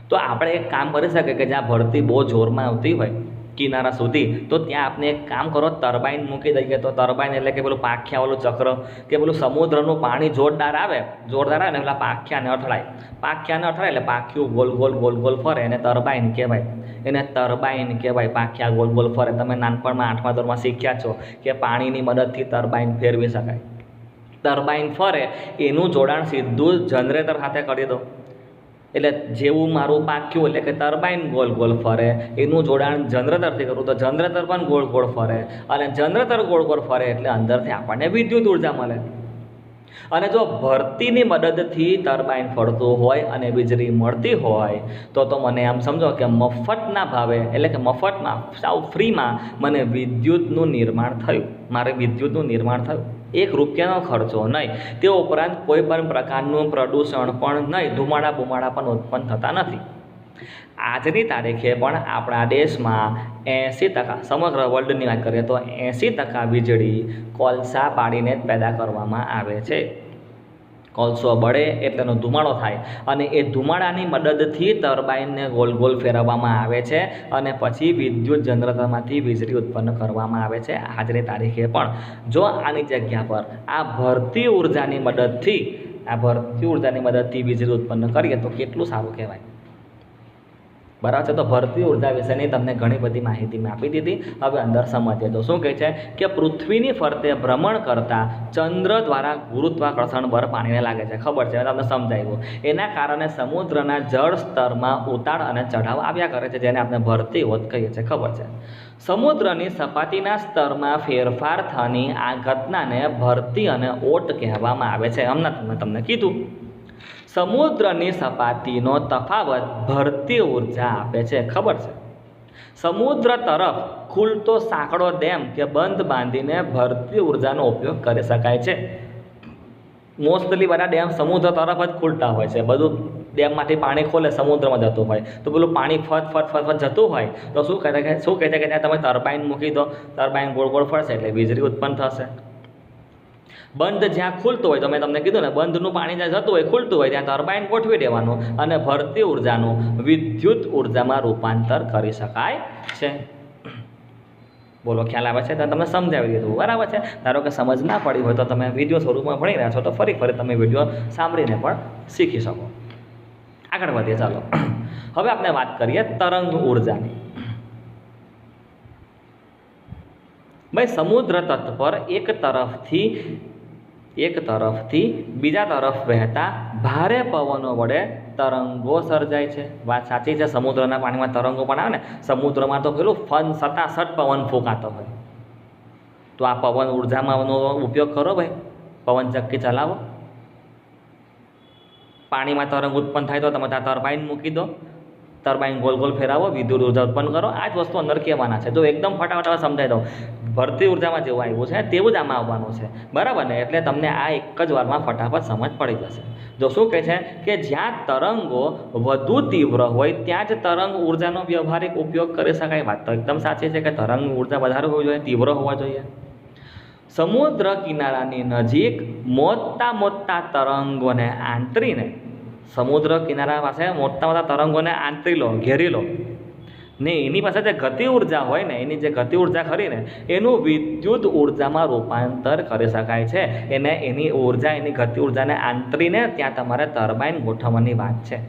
તો આપણે એક કામ કરી શકીએ કે જ્યાં ભરતી બહુ જોરમાં આવતી હોય કિનારા સુધી, તો ત્યાં આપણે એક કામ કરો, ટર્બાઇન મૂકી દઈએ. તો ટર્બાઇન એટલે કે પેલું પાંખિયાવાળું ચક્ર, કે પેલું સમુદ્રનું પાણી જોરદાર આવે ને પેલા પાંખિયાને અથડાય એટલે પાંખિયું ગોલ ગોલ ફરે, એને ટર્બાઇન કહેવાય. પાંખિયા ગોલ ફરે. તમે નાનપણમાં 8મા ધોરણમાં શીખ્યા છો કે પાણીની મદદથી ટર્બાઇન ફેરવી શકાય. ટર્બાઇન ફરે એનું જોડાણ સીધું જનરેટર સાથે કરી દો, એટલે જેવું મારું પાંખ્યું એટલે કે ટર્બાઇન ગોલ ફરે, એનું જોડાણ જનરેટરથી કરું તો જનરેટર પણ ગોળ ફરે, અને જનરેટર ગોળ ફરે એટલે અંદરથી આપણને વિદ્યુત ઉર્જા મળે. અને જો ભરતીની મદદથી ટર્બાઇન ફરતું હોય અને વીજળી મળતી હોય તો મને આમ સમજો કે મફતના ભાવે, એટલે કે મફતમાં, સાવ ફ્રીમાં મને વિદ્યુતનું નિર્માણ થયું, મારે વિદ્યુતનું નિર્માણ થયું. 1 રૂપિયાનો ખર્ચો નહીં. તે ઉપરાંત કોઈ પણ પ્રકારનું પ્રદૂષણ પણ નહીં, ધુમાડા પણ ઉત્પન્ન થતા નથી. આજની તારીખે પણ આપણા દેશમાં 80%, સમગ્ર વર્લ્ડની વાત કરીએ તો 80% વીજળી કોલસા પાડીને જ પેદા કરવામાં આવે છે. કોલસો બળે એટલે એનો ધુમાડો થાય, અને એ ધુમાડાની મદદથી ટર્બાઇનને ગોલ ફેરવવામાં આવે છે, અને પછી વિદ્યુત જનરેટરમાંથી વીજળી ઉત્પન્ન કરવામાં આવે છે. આજની તારીખે પણ જો આની જગ્યા પર આ ભરતી ઉર્જાની મદદથી વીજળી ઉત્પન્ન કરીએ તો કેટલું સારું કહેવાય, બરાબર છે? તો ભરતી ઉર્જા વિશેની તમને ઘણી બધી માહિતી મેં આપી દીધી. હવે અંદર સમજીએ તો શું કહે છે કે પૃથ્વીની ફરતે ભ્રમણ કરતા ચંદ્ર દ્વારા ગુરુત્વાકર્ષણ બળ પાણીને લાગે છે. ખબર છે, તમને સમજાવ્યું. એના કારણે સમુદ્રના જળ સ્તરમાં ઉતાર અને ચઢાવ આવ્યા કરે છે, જેને આપણે ભરતી ઓત કહીએ છીએ. ખબર છે? સમુદ્રની સપાટીના સ્તરમાં ફેરફાર થવાની આ ઘટનાને ભરતી અને ઓટ કહેવામાં આવે છે. હમણાં મેં તમને કીધું, સમુદ્રની સપાટીનો તફાવત ભરતી ઉર્જા આપે છે. ખબર છે? સમુદ્ર તરફ ખુલતો સાંકડો ડેમ કે બંધ બાંધીને ભરતી ઉર્જાનો ઉપયોગ કરી શકાય છે. મોસ્ટલી બધા ડેમ સમુદ્ર તરફ જ ખુલતા હોય છે. બધું ડેમમાંથી પાણી ખોલે, સમુદ્રમાં જતું હોય, તો પેલું પાણી ફટ જતું હોય તો શું કહે છે કે ત્યાં તમે ટર્બાઇન મૂકી દો, ટર્બાઇન ગોળ ફરશે એટલે વીજળી ઉત્પન્ન થશે. બંધ જ્યાં ખુલતું હોય, તો મેં તમને કીધું ને, બંધનું પાણી જ્યાં જતું હોય, ખુલતું હોય, ત્યાં ટર્બાઇન ગોઠવી દેવાનું અને ભરતી ઉર્જાનું વિદ્યુત ઉર્જામાં રૂપાંતર કરી શકાય છે. બોલો, ખ્યાલ આવે છે? તમને સમજાવી દીધું, બરાબર છે? ધારો કે સમજ ના પડી હોય તો તમે વિડીયો સ્વરૂપમાં ભણી રહ્યા છો તો ફરી તમે વિડીયો સાંભળીને પણ શીખી શકો. આગળ વધીએ, ચાલો. હવે આપણે વાત કરીએ તરંગ ઉર્જાની. ભાઈ, સમુદ્ર તટ પર એક તરફથી બીજા તરફ વહેતા ભારે પવનો વડે તરંગો સર્જાય છે. વાત સાચી છે, સમુદ્રના પાણીમાં તરંગો પણ આવે ને. સમુદ્રમાં તો પેલું સટાસટ પવન ફૂંકાતો હોય. તો આ પવન ઉર્જામાંનો ઉપયોગ કરો ભાઈ, પવન ચક્કી ચલાવો. પાણીમાં તરંગ ઉત્પન્ન થાય તો તમે ત્યાં ટર્બાઇન મૂકી દો, ટર્બાઇન ગોલ ગોલ ફેરાવો, વિદ્યુત ઉર્જા ઉત્પન્ન કરો. આ જ વસ્તુ અંદર કહેવાના છે. તો એકદમ ફટાફટ સમજાવી દઉં. ભરતી ઉર્જામાં જેવું આવ્યું છે તેવું જ આમાં આવવાનું છે, બરાબર ને. એટલે તમને આ એક જ વારમાં ફટાફટ સમજ પડી જશે. જો શું કહે છે કે જ્યાં તરંગો વધુ તીવ્ર હોય ત્યાં જ તરંગ ઉર્જાનો વ્યવહારિક ઉપયોગ કરી શકાય. વાત તો એકદમ સાચી છે કે તરંગ ઉર્જા વધારે હોવી જોઈએ, તીવ્ર હોવા જોઈએ. સમુદ્ર કિનારાની નજીક મોટા તરંગોને આંતરીને, સમુદ્ર કિનારા પાસે મોટા તરંગોને આંતરી લો, ઘેરી લો ને એની પાસે જે ગતિ ઉર્જા હોય ને, એની જે ગતિ ઉર્જા ખરી ને એનું વિદ્યુત ઉર્જામાં રૂપાંતર કરી શકાય છે. એની ઉર્જા, એની ગતિ ઉર્જાને આંતરીને ત્યાં તમારે ટર્બાઇન ગોઠવવાની વાત છે.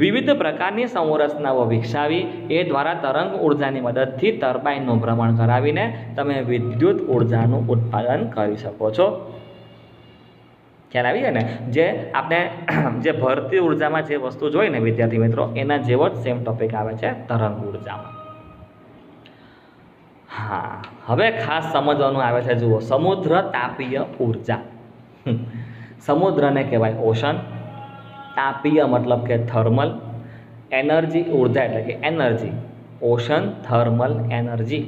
વિવિધ પ્રકારની સંરચનાઓ વિકસાવી એ દ્વારા તરંગ ઉર્જાની મદદથી ટર્બાઇનનું ભ્રમણ કરાવીને તમે વિદ્યુત ઉર્જાનું ઉત્પાદન કરી શકો છો. ખ્યાલ આવી જાય ને. જે આપણે જે ભરતી ઉર્જામાં જે વસ્તુ જોઈ ને વિદ્યાર્થી મિત્રો, એના જેવો જ સેમ ટોપિક આવે છે તરંગ ઉર્જામાં. હા, હવે ખાસ સમજવાનું આવે છે. જુઓ, સમુદ્ર તાપીય ઉર્જા. સમુદ્રને કહેવાય ઓશન, તાપીય મતલબ કે થર્મલ, એનર્જી ઉર્જા એટલે કે એનર્જી, ઓશન થર્મલ એનર્જી.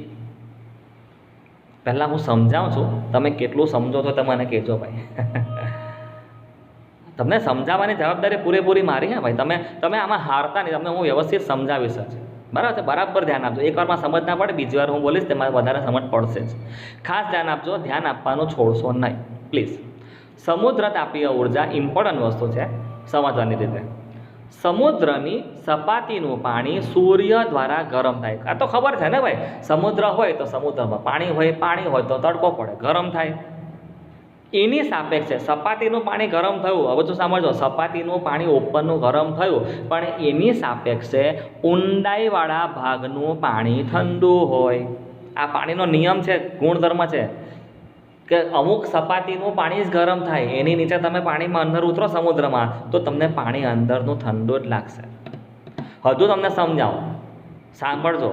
પહેલાં હું સમજાવું છું, તમે કેટલું સમજો છો તમે મને કહેજો ભાઈ. તમને સમજાવવાની જવાબદારી પૂરેપૂરી મારી હે ભાઈ. તમે આમાં હારતા નહીં, તમને હું વ્યવસ્થિત સમજાવીશ જ. બરાબર છે, બરાબર ધ્યાન આપજો. એક વારમાં સમજ ના પડે, બીજી વાર હું બોલીશ તેમાં વધારે સમજ પડશે જ. ખાસ ધ્યાન આપજો, ધ્યાન આપવાનું છોડશો નહીં પ્લીઝ. સમુદ્ર તાપીય ઉર્જા ઇમ્પોર્ટન્ટ વસ્તુ છે સમજવાની રીતે. સમુદ્રની સપાટીનું પાણી સૂર્ય દ્વારા ગરમ થાય. આ તો ખબર છે ને ભાઈ, સમુદ્ર હોય તો સમુદ્રમાં પાણી હોય, પાણી હોય તો તડકો પડે, ગરમ થાય. એની સાપેક્ષે સપાટીનું પાણી ગરમ થયું. હવે તો સમજો, સપાટીનું પાણી ઉપરનું ગરમ થયું, પણ એની સાપેક્ષે ઊંડાઈવાળા ભાગનું પાણી ઠંડુ હોય. આ પાણીનો નિયમ છે, ગુણધર્મ છે કે અમુક સપાટીનું પાણી જ ગરમ થાય, એની નીચે તમે પાણીમાં અંદર ઉતરો સમુદ્રમાં તો તમને પાણી અંદરનું ઠંડુ જ લાગશે. હજુ તમને સમજાવું, સાંભળજો.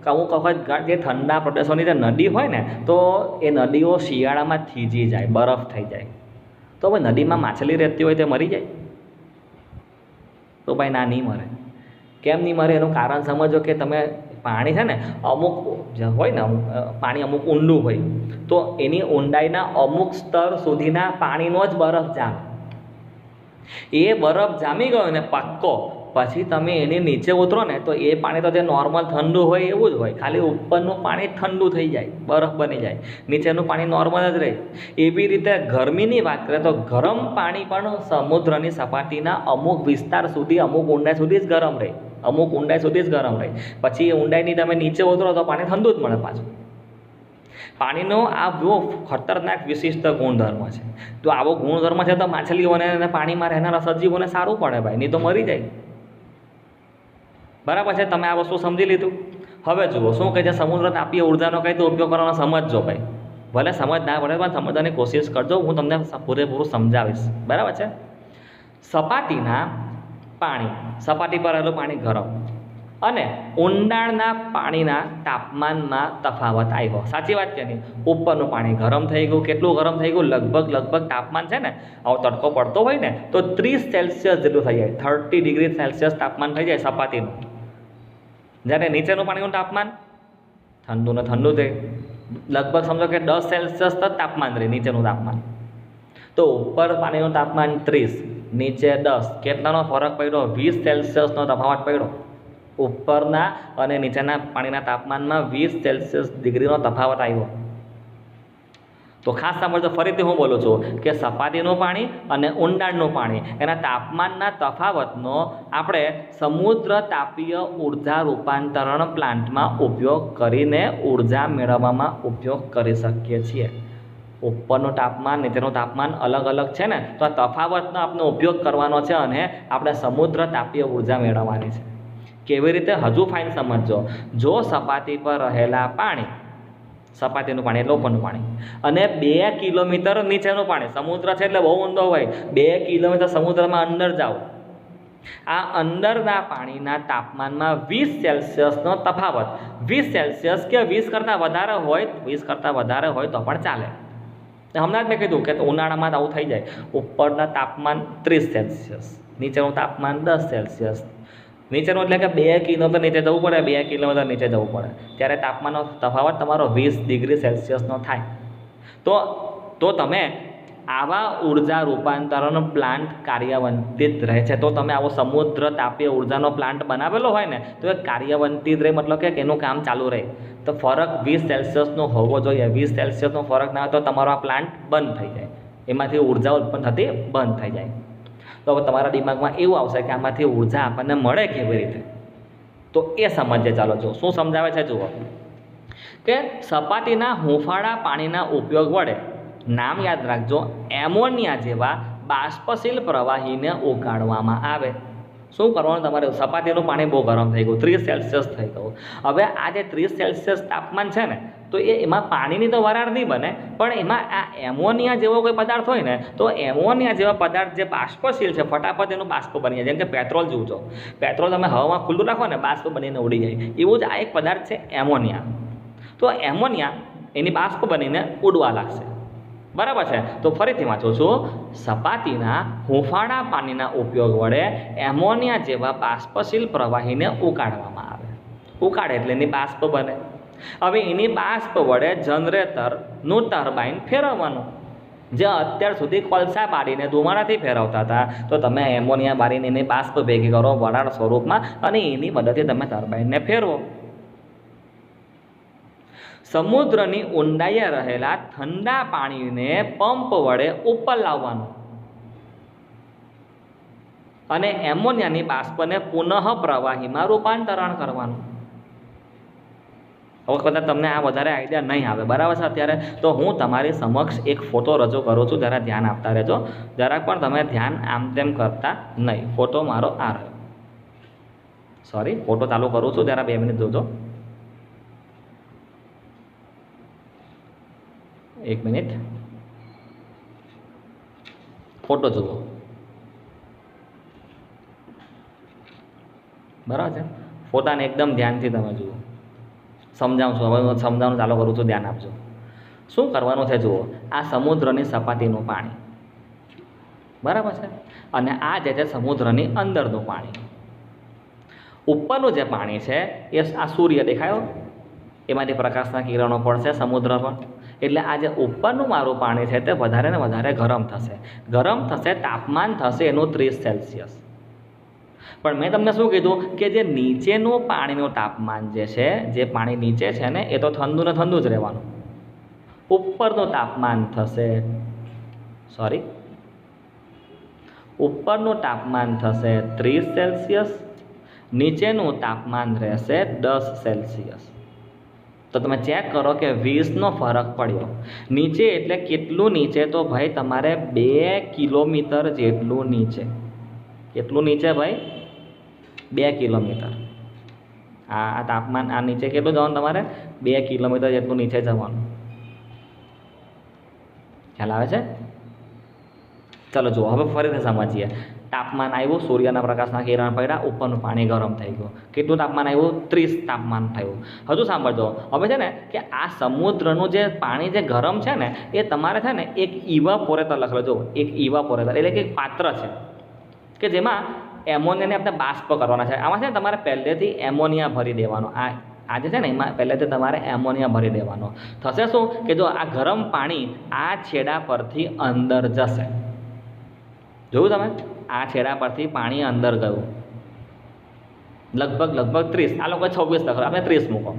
અમુક વખત જે ઠંડા પ્રદેશોની જે નદી હોય ને, તો એ નદીઓ શિયાળામાં થીજી જાય, બરફ થઈ જાય. તો ભાઈ નદીમાં માછલી રહેતી હોય તે મરી જાય? તો ભાઈ ના, નહીં મરે. કેમ નહીં મરે? એનું કારણ સમજો કે તમે પાણી છે ને અમુક હોય ને, પાણી અમુક ઊંડું હોય તો એની ઊંડાઈના અમુક સ્તર સુધીના પાણીનો જ બરફ જામે. એ બરફ જામી ગયો ને પાક્કો, પછી તમે એની નીચે ઉતરો ને તો એ પાણી તો જે નોર્મલ ઠંડુ હોય એવું જ હોય, ખાલી ઉપરનું પાણી ઠંડુ થઈ જાય, બરફ બની જાય, નીચેનું પાણી નોર્મલ જ રહે. એવી રીતે ગરમીની વાત કરીએ તો ગરમ પાણી પણ સમુદ્રની સપાટીના અમુક વિસ્તાર સુધી, અમુક ઊંડાઈ સુધી જ ગરમ રહે, અમુક ઊંડાઈ સુધી જ ગરમ રહે. પછી એ ઊંડાઈની તમે નીચે ઉતરો તો પાણી ઠંડુ જ મળે પાછું. પાણીનો આ બહુ ખતરનાક વિશિષ્ટ ગુણધર્મ છે. તો આવો ગુણધર્મ છે તો માછલીઓને અને પાણીમાં રહેનારા સજીવોને સારું પડે ભાઈ, નહીં તો મરી જાય. બરાબર છે, તમે આ વસ્તુ સમજી લીધું. હવે જુઓ શું કહે છે, સમુદ્ર તાપીય ઉર્જાનો કઈ તો ઉપયોગ કરવાનો સમજજો ભાઈ. ભલે સમજ ના પડે પણ સમજવાની કોશિશ કરજો, હું તમને પૂરેપૂરું સમજાવીશ. બરાબર છે. સપાટીના પાણી, સપાટી પર રહેલું પાણી ગરમ અને ઊંડાણના પાણીના તાપમાનમાં તફાવત આવ્યો. સાચી વાત છે નહીં? ઉપરનું પાણી ગરમ થઈ ગયું. કેટલું ગરમ થઈ ગયું? લગભગ તાપમાન છે ને, આવો તડકો પડતો હોય ને તો 30 સેલ્સિયસ જેટલું થઈ જાય, 30 ડિગ્રી સેલ્સિયસ તાપમાન થઈ જાય સપાટીનું. જ્યારે નીચેનું પાણીનું તાપમાન ઠંડુ ને ઠંડુ થઈ, લગભગ સમજો કે 10 સેલ્સિયસ તો તાપમાન રહે નીચેનું તાપમાન. તો ઉપર પાણીનું તાપમાન 30, નીચે 10, કેટલાનો ફરક પડ્યો? 20 સેલ્સિયસનો તફાવત પડ્યો. ઉપરના અને નીચેના પાણીના તાપમાનમાં 20 સેલ્સિયસ ડિગ્રીનો તફાવત આવ્યો. તો ખાસ સાંભળજો, ફરીથી હું બોલું છું કે સપાટીનું પાણી અને ઊંડાણનું પાણી એના તાપમાનના તફાવતનો આપણે સમુદ્ર તાપીય ઉર્જા રૂપાંતરણ પ્લાન્ટમાં ઉપયોગ કરીને ઉર્જા મેળવવામાં ઉપયોગ કરી શકીએ છીએ. ઉપરનું તાપમાન, નીચેનું તાપમાન અલગ અલગ છે ને, તો આ તફાવતનો આપણે ઉપયોગ કરવાનો છે અને આપણે સમુદ્ર તાપીય ઉર્જા મેળવવાની છે. કેવી રીતે? હજુ ફાઇન સમજજો. જો સપાટી પર રહેલા પાણી, સપાટીનું પાણી એટલે ઉપરનું પાણી, અને 2 કિલોમીટર નીચેનું પાણી, સમુદ્ર છે એટલે બહુ ઊંડો હોય, 2 કિલોમીટર સમુદ્રમાં અંદર જાઓ આ અંદરના પાણીના તાપમાનમાં 20 સેલ્સિયસનો તફાવત 20 સેલ્સિયસ કે 20 કરતાં વધારે હોય તો પણ ચાલે. હમણાં જ મેં કીધું કે ઉનાળામાં આવું થઈ જાય. ઉપરના તાપમાન 30 સેલ્સિયસ, નીચેનું તાપમાન 10 સેલ્સિયસ. નીચેનું એટલે કે 2 કિલોમીટર નીચે જવું પડે, 2 કિલોમીટર નીચે જવું પડે, ત્યારે તાપમાનનો તફાવત તમારો 20 ડિગ્રી સેલ્સિયસનો થાય. તો તમે આવા ઉર્જા રૂપાંતરણ પ્લાન્ટ કાર્યવંતિત રહે છે. તો તમે આવો સમુદ્ર તાપીય ઉર્જાનો પ્લાન્ટ બનાવેલો હોય ને તો એ કાર્યવંતિત રહે, મતલબ કે એનું કામ ચાલુ રહે. તો ફરક 20 સેલ્સિયસનો હોવો જોઈએ. 20 સેલ્સિયસનો ફરક ના હોય તો તમારો આ પ્લાન્ટ બંધ થઈ જાય, એમાંથી ઉર્જા ઉત્પન્ન થતી બંધ થઈ જાય. તો હવે તમારા દિમાગમાં એવું આવશે કે આમાંથી ઉર્જા આપણને મળે કેવી રીતે, તો એ સમજીએ. ચાલો જો શું સમજાવે છે. જુઓ કે સપાટીના હૂંફાળા પાણીના ઉપયોગ વડે, નામ યાદ રાખજો, એમોનિયા જેવા બાષ્પશીલ પ્રવાહીને ઓગાળવામાં આવે. શું કરવાનું તમારે? સપાટીનું પાણી બહુ ગરમ થઈ ગયું, 30 સેલ્સિયસ થઈ ગયું. હવે આ જે 30 સેલ્સિયસ તાપમાન છે ને, તો એમાં પાણીની તો વરાળ નહીં બને, પણ એમાં આ એમોનિયા જેવો કોઈ પદાર્થ હોય ને, તો એમોનિયા જેવા પદાર્થ જે બાષ્પશીલ છે, ફટાફટ એનું બાષ્પ બની જાય. જેમ કે પેટ્રોલ જોજો, પેટ્રોલ તમે હવામાં ખુલ્લું રાખો ને, બાષ્પ બનીને ઉડી જાય. એવું જ આ એક પદાર્થ છે એમોનિયા. તો એમોનિયા એની બાષ્પ બનીને ઉડવા લાગશે. બરાબર છે. તો ફરીથી વાંચું છું. સપાટીના હૂંફાળા પાણીના ઉપયોગ વડે એમોનિયા જેવા બાષ્પશીલ પ્રવાહીને ઉકાળવામાં આવે. ઉકાળે એટલે એની બાષ્પ બને. હવે એની બાષ્પ વડે જનરેટરનું ટર્બાઇન ફેરવવાનું. જે અત્યાર સુધી કોલસા બાળીને ધુમાડાથી ફેરવતા હતા, તો તમે એમોનિયા બાળીને એની બાષ્પ ભેગી કરો વરાળ સ્વરૂપમાં, અને એની મદદથી તમે ટર્બાઇનને ફેરવો. સમુદ્રની ઊંડાઈએ રહેલા ઠંડા પાણીને પંપ વડે ઉપર લાવવાનું અને એમોનિયાની બાષ્પને પુનઃ પ્રવાહીમાં રૂપાંતરણ કરવાનું. હવે કદાચ તમને આ વધારે આઈડિયા નહીં આવે, બરાબર છે અત્યારે, તો હું તમારી સમક્ષ એક ફોટો રજૂ કરું છું. જરા ધ્યાન આપતા રહેજો. જરાક પણ તમે ધ્યાન આમ તેમ કરતા નહીં. ફોટો મારો આ રહ્યો. સોરી, ફોટો ચાલુ કરું છું, જરા 2 મિનિટ જોજો. 1 મિનિટ. ફોટો જુઓ. બરાબર છે. ફોટાને એકદમ ધ્યાનથી તમે જુઓ. સમજાવું છું, હવે હું સમજાવવાનું ચાલુ કરું છું, ધ્યાન આપજો. શું કરવાનું છે? જુઓ, આ સમુદ્રની સપાટીનું પાણી, બરાબર છે, અને આ જે છે સમુદ્રની અંદરનું પાણી. ઉપરનું જે પાણી છે એ આ સૂર્ય દેખાયો, એમાંથી પ્રકાશના કિરણો પડશે સમુદ્ર પર, એટલે આ જે ઉપરનું મારું પાણી છે તે વધારે ને વધારે ગરમ થશે. ગરમ થશે, તાપમાન થશે એનું 30 સેલ્સિયસ. પણ મેં તમને શું કીધું કે જે નીચેનું પાણીનું તાપમાન જે છે, જે પાણી નીચે છે ને, એ તો ઠંડુ ને ઠંડુ જ રહેવાનું. ઉપરનું તાપમાન થશે, સોરી, ઉપરનું તાપમાન થશે 30 સેલ્સિયસ, નીચેનું તાપમાન રહેશે 10 સેલ્સિયસ. તો તમે ચેક કરો કે 20નો ફરક પડ્યો. નીચે એટલે કેટલું નીચે? તો ભાઈ તમારે 2 કિલોમીટર જેટલું નીચે. કેટલું નીચે ભાઈ? 2 કિલોમીટર. આ તાપમાન, આ નીચે કેટલું જવાનું તમારે? 2 કિલોમીટર જેટલું નીચે જવાનું. ખ્યાલ આવે છે? ચાલો જુઓ, હવે ફરીથી સમજીએ. તાપમાન આવ્યું, સૂર્યના પ્રકાશના કિરણ પડ્યા, ઉપરનું પાણી ગરમ થઈ ગયું. કેટલું તાપમાન આવ્યું? 30 તાપમાન થયું. હજુ સાંભળજો, હવે છે ને કે આ સમુદ્રનું જે પાણી જે ગરમ છે ને, એ તમારે છે ને એક ઇવાપોરેટર લખેલો. જો, એક ઇવાપોરેટર એટલે કે એક પાત્ર છે કે જેમાં એમોનિયાને આપણે બાષ્પ કરવાના છે. આમાં છે ને તમારે પહેલેથી એમોનિયા ભરી દેવાનો. આજે છે ને એમાં પહેલેથી તમારે એમોનિયા ભરી દેવાનો. થશે શું કે જો આ ગરમ પાણી આ છેડા પરથી અંદર જશે. જોયું તમે? આ છેડા પરથી પાણી અંદર ગયું. લગભગ 30, આ લોકો 26 લખો, આપણે 30 મૂકો.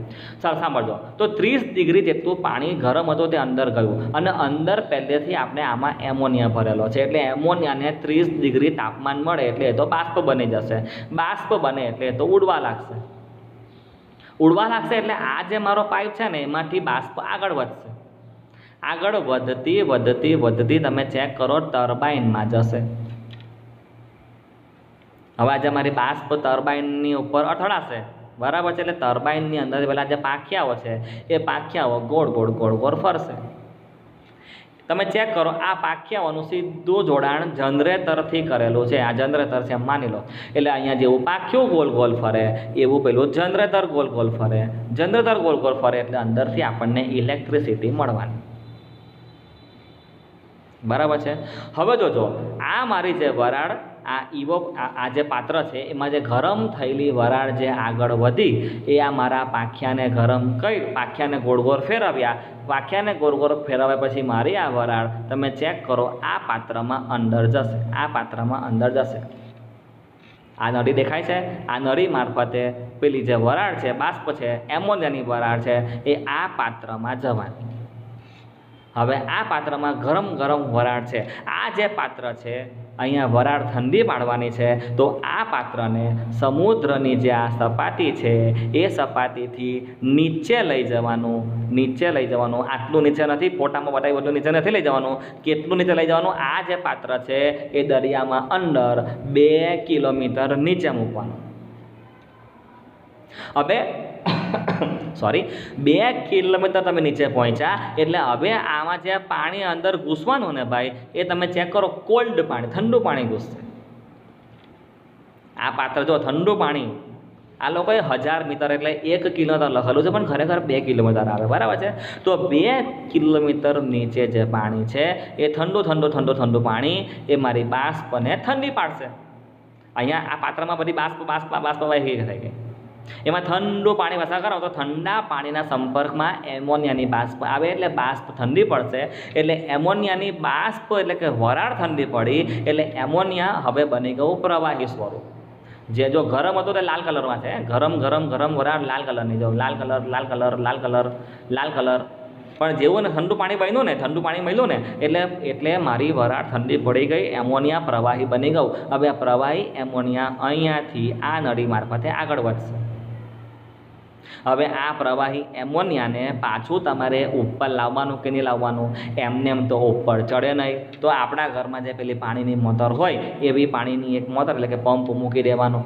ચાલો સાંભળજો, તો 30 ડિગ્રી જેટલું પાણી ગરમ હતું તે અંદર ગયું, અને અંદર પહેલેથી આપણે આમાં એમોનિયા ભરેલો છે. એટલે એમોનિયાને 30 ડિગ્રી તાપમાન મળે એટલે એ તો બાષ્પ બની જશે. બાષ્પ બને એટલે એ તો ઉડવા લાગશે. ઉડવા લાગશે એટલે આ જે મારો પાઇપ છે ને, એમાંથી બાષ્પ આગળ વધશે. આગળ વધતી તમે ચેક કરો, ટર્બાઇનમાં જશે. હવે આજે મારી બાષ્પ ટર્બાઇનની ઉપર અથડાશે, બરાબર છે, એટલે ટર્બાઇનની અંદર પેલા જે પાંખિયાઓ છે એ પાંખિયાઓ ગોળ ફરશે. તમે ચેક કરો, આ પાખિયાઓનું સીધું જોડાણ જનરેટરથી કરેલું છે. આ જનરેટર છે એમ માની લો. એટલે અહીંયા જેવું પાખ્યું ગોલ ગોલ ફરે એવું પેલું જનરેટર ગોલ ગોલ ફરે. જનરેટર ગોલ ગોલ ફરે એટલે અંદરથી આપણને ઇલેક્ટ્રિસિટી મળવાની. બરાબર છે. હવે જોજો, આ મારી જે વરાળ, આ જે પાત્ર છે એમાં જે ગરમ થયેલી વરાળ જે આગળ વધી એ આ મારા પાખિયાને ગરમ કરી, પાખિયાને ગોળ ગોળ ફેરવ્યા. પાખિયાને ગોળ ગોળ ફેરવ્યા પછી મારી આ વરાળ તમે ચેક કરો, આ પાત્રમાં અંદર જશે. આ પાત્રમાં અંદર જશે. આ નળી દેખાય છે, આ નળી મારફતે પેલી જે વરાળ છે, બાષ્પ છે, એમોનિયાની વરાળ છે, એ આ પાત્રમાં જવાની. હવે આ પાત્રમાં ગરમ ગરમ વરાળ છે. આ જે પાત્ર છે અહીંયા વરાળ ઠંડી પાડવાની છે. તો આ પાત્રને સમુદ્રની જે આ સપાટી છે એ સપાટીથી નીચે લઈ જવાનું. નીચે લઈ જવાનું, આટલું નીચે નથી, ફોટામાં બતાવ્યું એટલું નીચે નથી લઈ જવાનું. કેટલું નીચે લઈ જવાનું? આ જે પાત્ર છે એ દરિયામાં અંદર 2 કિલોમીટર નીચે મૂકવાનું. હવે 2 કિલોમીટર તમે નીચે પહોંચ્યા એટલે હવે આમાં જે પાણી અંદર ઘૂસવાનું ને ભાઈ, એ તમે ચેક કરો, કોલ્ડ પાણી, ઠંડુ પાણી ઘૂસશે. આ પાત્ર જો ઠંડુ પાણી, આ લોકોએ 1000 મીટર એટલે 1 કિલોમીટર લખેલું છે, પણ ખરેખર 2 કિલોમીટર આવે. બરાબર છે. તો 2 કિલોમીટર નીચે જે પાણી છે એ ઠંડુ પાણી એ મારી બાષ્પને ઠંડી પાડશે. અહીંયા આ પાત્રમાં બધી બાષ્પ વહી થઈ ગઈ. એમાં ઠંડુ પાણી વસા કરો તો ઠંડા પાણીના સંપર્કમાં એમોનિયાની બાષ્પ આવે એટલે બાષ્પ ઠંડી પડશે. એટલે એમોનિયાની બાષ્પ એટલે કે વરાળ ઠંડી પડી એટલે એમોનિયા હવે બની ગયું પ્રવાહી સ્વરૂપ. જે જો ગરમ હતું તે લાલ કલરમાં છે, ગરમ વરાળ લાલ કલરની, જો લાલ કલર. પણ જેવું ને ઠંડુ પાણી બન્યું ને, ઠંડુ પાણી મળ્યું ને એટલે મારી વરાળ ઠંડી પડી ગઈ, એમોનિયા પ્રવાહી બની ગયું. હવે આ પ્રવાહી એમોનિયા અહીંયાથી આ નળી મારફતે આગળ વધશે. હવે આ પ્રવાહી એમોનિયાને પાછું તમારે ઉપર લાવવાનું કે નહીં લાવવાનું? એમને એમ તો ઉપર ચડે નહીં. તો આપણા ઘરમાં જે પેલી પાણીની મોટર હોય એવી પાણીની એક મોટર એટલે કે પંપ મૂકી દેવાનો.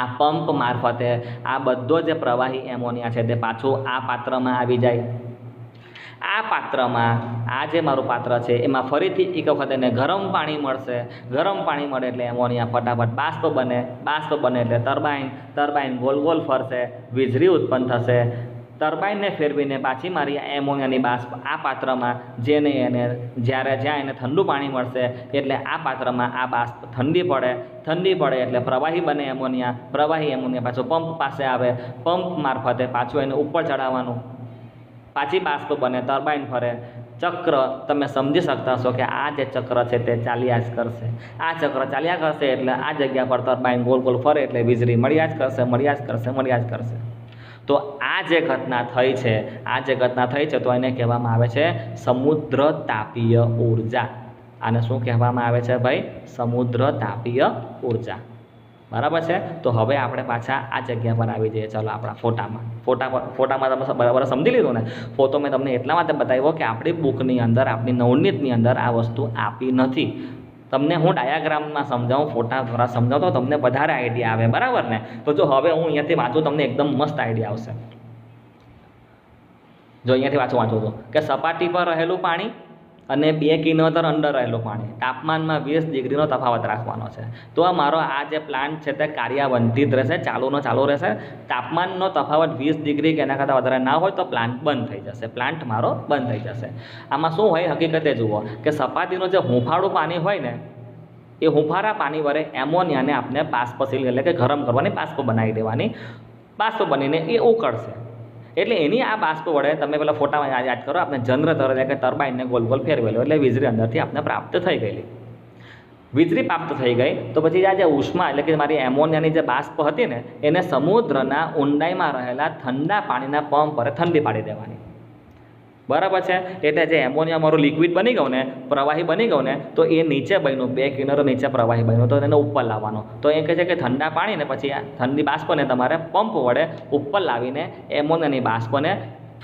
આ પંપ મારફતે આ બધો જે પ્રવાહી એમોનિયા છે તે પાછું આ પાત્રમાં આવી જાય. આ પાત્રમાં, આ જે મારું પાત્ર છે એમાં ફરીથી એક વખત એને ગરમ પાણી મળશે. ગરમ પાણી મળે એટલે એમોનિયા ફટાફટ બાષ્પ બને એટલે ટર્બાઇન ગોલ ગોલ ફરશે, વીજળી ઉત્પન્ન થશે. ટર્બાઇનને ફેરવીને પાછી મારી એમોનિયાની બાષ્પ આ પાત્રમાં જ્યાં એને ઠંડુ પાણી મળશે એટલે આ પાત્રમાં આ બાષ્પ ઠંડી પડે એટલે પ્રવાહી બને એમોનિયા. પ્રવાહી એમોનિયા પાછું પંપ પાસે આવે. પંપ મારફતે પાછું એને ઉપર ચડાવવાનું. પાછી બાષ્પ બને, ટર્બાઇન ફરે. ચક્ર તમે સમજી શકતા હશો કે આ જે ચક્ર છે તે ચાલ્યા જ કરશે. આ ચક્ર ચાલ્યા કરશે એટલે આ જગ્યા પર ટર્બાઇન ગોલ ગોલ ફરે એટલે વીજળી મળ્યા જ કરશે. તો આ જે ઘટના થઈ છે તો એને કહેવામાં આવે છે સમુદ્ર તાપીય ઉર્જા. આને શું કહેવામાં આવે છે ભાઈ? સમુદ્ર તાપીય ઉર્જા. બરાબર છે. તો હવે આપણે પાછા આ જગ્યા પર આવી જઈએ. ચાલો આપણા ફોટામાં તમે બરાબર સમજી લીધું ને? ફોટો મેં તમને એટલા માટે બતાવ્યો કે આપણી બુકની અંદર, આપણી નવનીતની અંદર આ વસ્તુ આપી નથી. તમને હું ડાયાગ્રામમાં સમજાવું, ફોટા દ્વારા સમજાવું તો તમને વધારે આઈડિયા આવે. બરાબર ને? તો જો હવે હું અહીંયાથી વાંચું, તમને એકદમ મસ્ત આઈડિયા આવશે. જો અહીંયાથી વાંચું તો કે સપાટી પર રહેલું પાણી અને 2 કિલોમીટર અંદર રહેલું પાણી, તાપમાનમાં 20 ડિગ્રીનો તફાવત રાખવાનો છે. તો મારો આ જે પ્લાન્ટ છે તે કાર્યાવંતિત રહેશે, ચાલુ રહેશે. તાપમાનનો તફાવત 20 ડિગ્રી કે એના કરતાં વધારે ના હોય તો પ્લાન્ટ બંધ થઈ જશે. પ્લાન્ટ મારો બંધ થઈ જશે. આમાં શું હોય હકીકતે જુઓ કે સપાટીનું જે હુંફાળું પાણી હોય ને એ હુંફાળા પાણી વડે એમોનિયાને આપણે બાષ્પશીલ એટલે કે ગરમ કરવાની, બાષ્પ બનાવી દેવાની. બાષ્પ બનીને એ ઉકળશે. એટલે એની આ બાષ્પ વડે તમે પેલા ફોટામાં યાદ કરો, આપણે જનરેટર એટલે કે ટર્બાઇનને ગોલ ગોલ ફેરવેલો એટલે વીજળી અંદરથી આપણે પ્રાપ્ત થઈ ગયેલી. વીજળી પ્રાપ્ત થઈ ગઈ તો પછી આ જે ઉષ્મા એટલે કે મારી એમોનિયાની જે બાષ્પ હતી ને એને સમુદ્રના ઊંડાઈમાં રહેલા ઠંડા પાણીના પંપ પર ઠંડી પાડી દેવાની. બરાબર છે. એટલે જે એમોનિયા મારું લિક્વિડ બની ગયું ને, પ્રવાહી બની ગયું ને, તો એ નીચે બન્યું, 2 કિલોમીટર નીચે પ્રવાહી બન્યું, તો એને ઉપર લાવવાનો. તો એ કહે છે કે ઠંડા પાણીને પછી આ ઠંડી બાષ્પને તમારે પંપ વડે ઉપર લાવીને એમોનિયાની બાષ્પને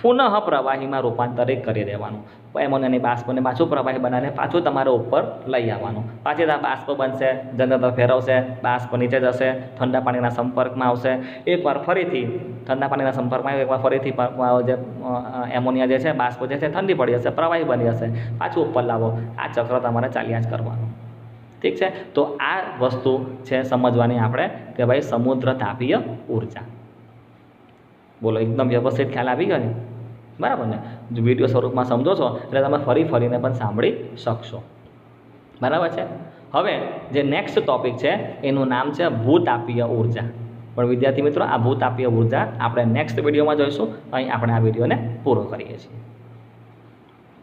પુનઃ પ્રવાહીમાં રૂપાંતરિત કરી દેવાનું. એમોનિયાની બાષ્પને પાછું પ્રવાહી બનાવીને પાછું તમારે ઉપર લઈ આવવાનું. પાછી આ બાષ્પ બનશે, જનરેટર ફેરવશે, બાષ્પ નીચે જશે, ઠંડા પાણીના સંપર્કમાં આવશે. એકવાર ફરીથી ઠંડા પાણીના સંપર્કમાં આવ્યું, એકવાર ફરીથી જે એમોનિયા જે છે, બાષ્પ જે છે ઠંડી પડી હશે, પ્રવાહી બની હશે, પાછું ઉપર લાવો. આ ચક્ર તમારે ચાલ્યા જ કરવાનું. ઠીક છે. તો આ વસ્તુ છે સમજવાની આપણે કે ભાઈ સમુદ્ર તાપીય ઉર્જા. બોલો, એકદમ વ્યવસ્થિત ખ્યાલ આવી ગયો ને? બરાબર ને? જો વિડીયો સ્વરૂપમાં સમજો છો એટલે તમે ફરીને પણ સાંભળી શકશો. બરાબર છે. હવે જે નેક્સ્ટ ટોપિક છે એનું નામ છે ભૂતાપીય ઉર્જા. પણ વિદ્યાર્થી મિત્રો, આ ભૂતાપીય ઉર્જા આપણે નેક્સ્ટ વિડીયોમાં જોઈશું. અહીં આપણે આ વિડીયોને પૂરો કરીએ છીએ.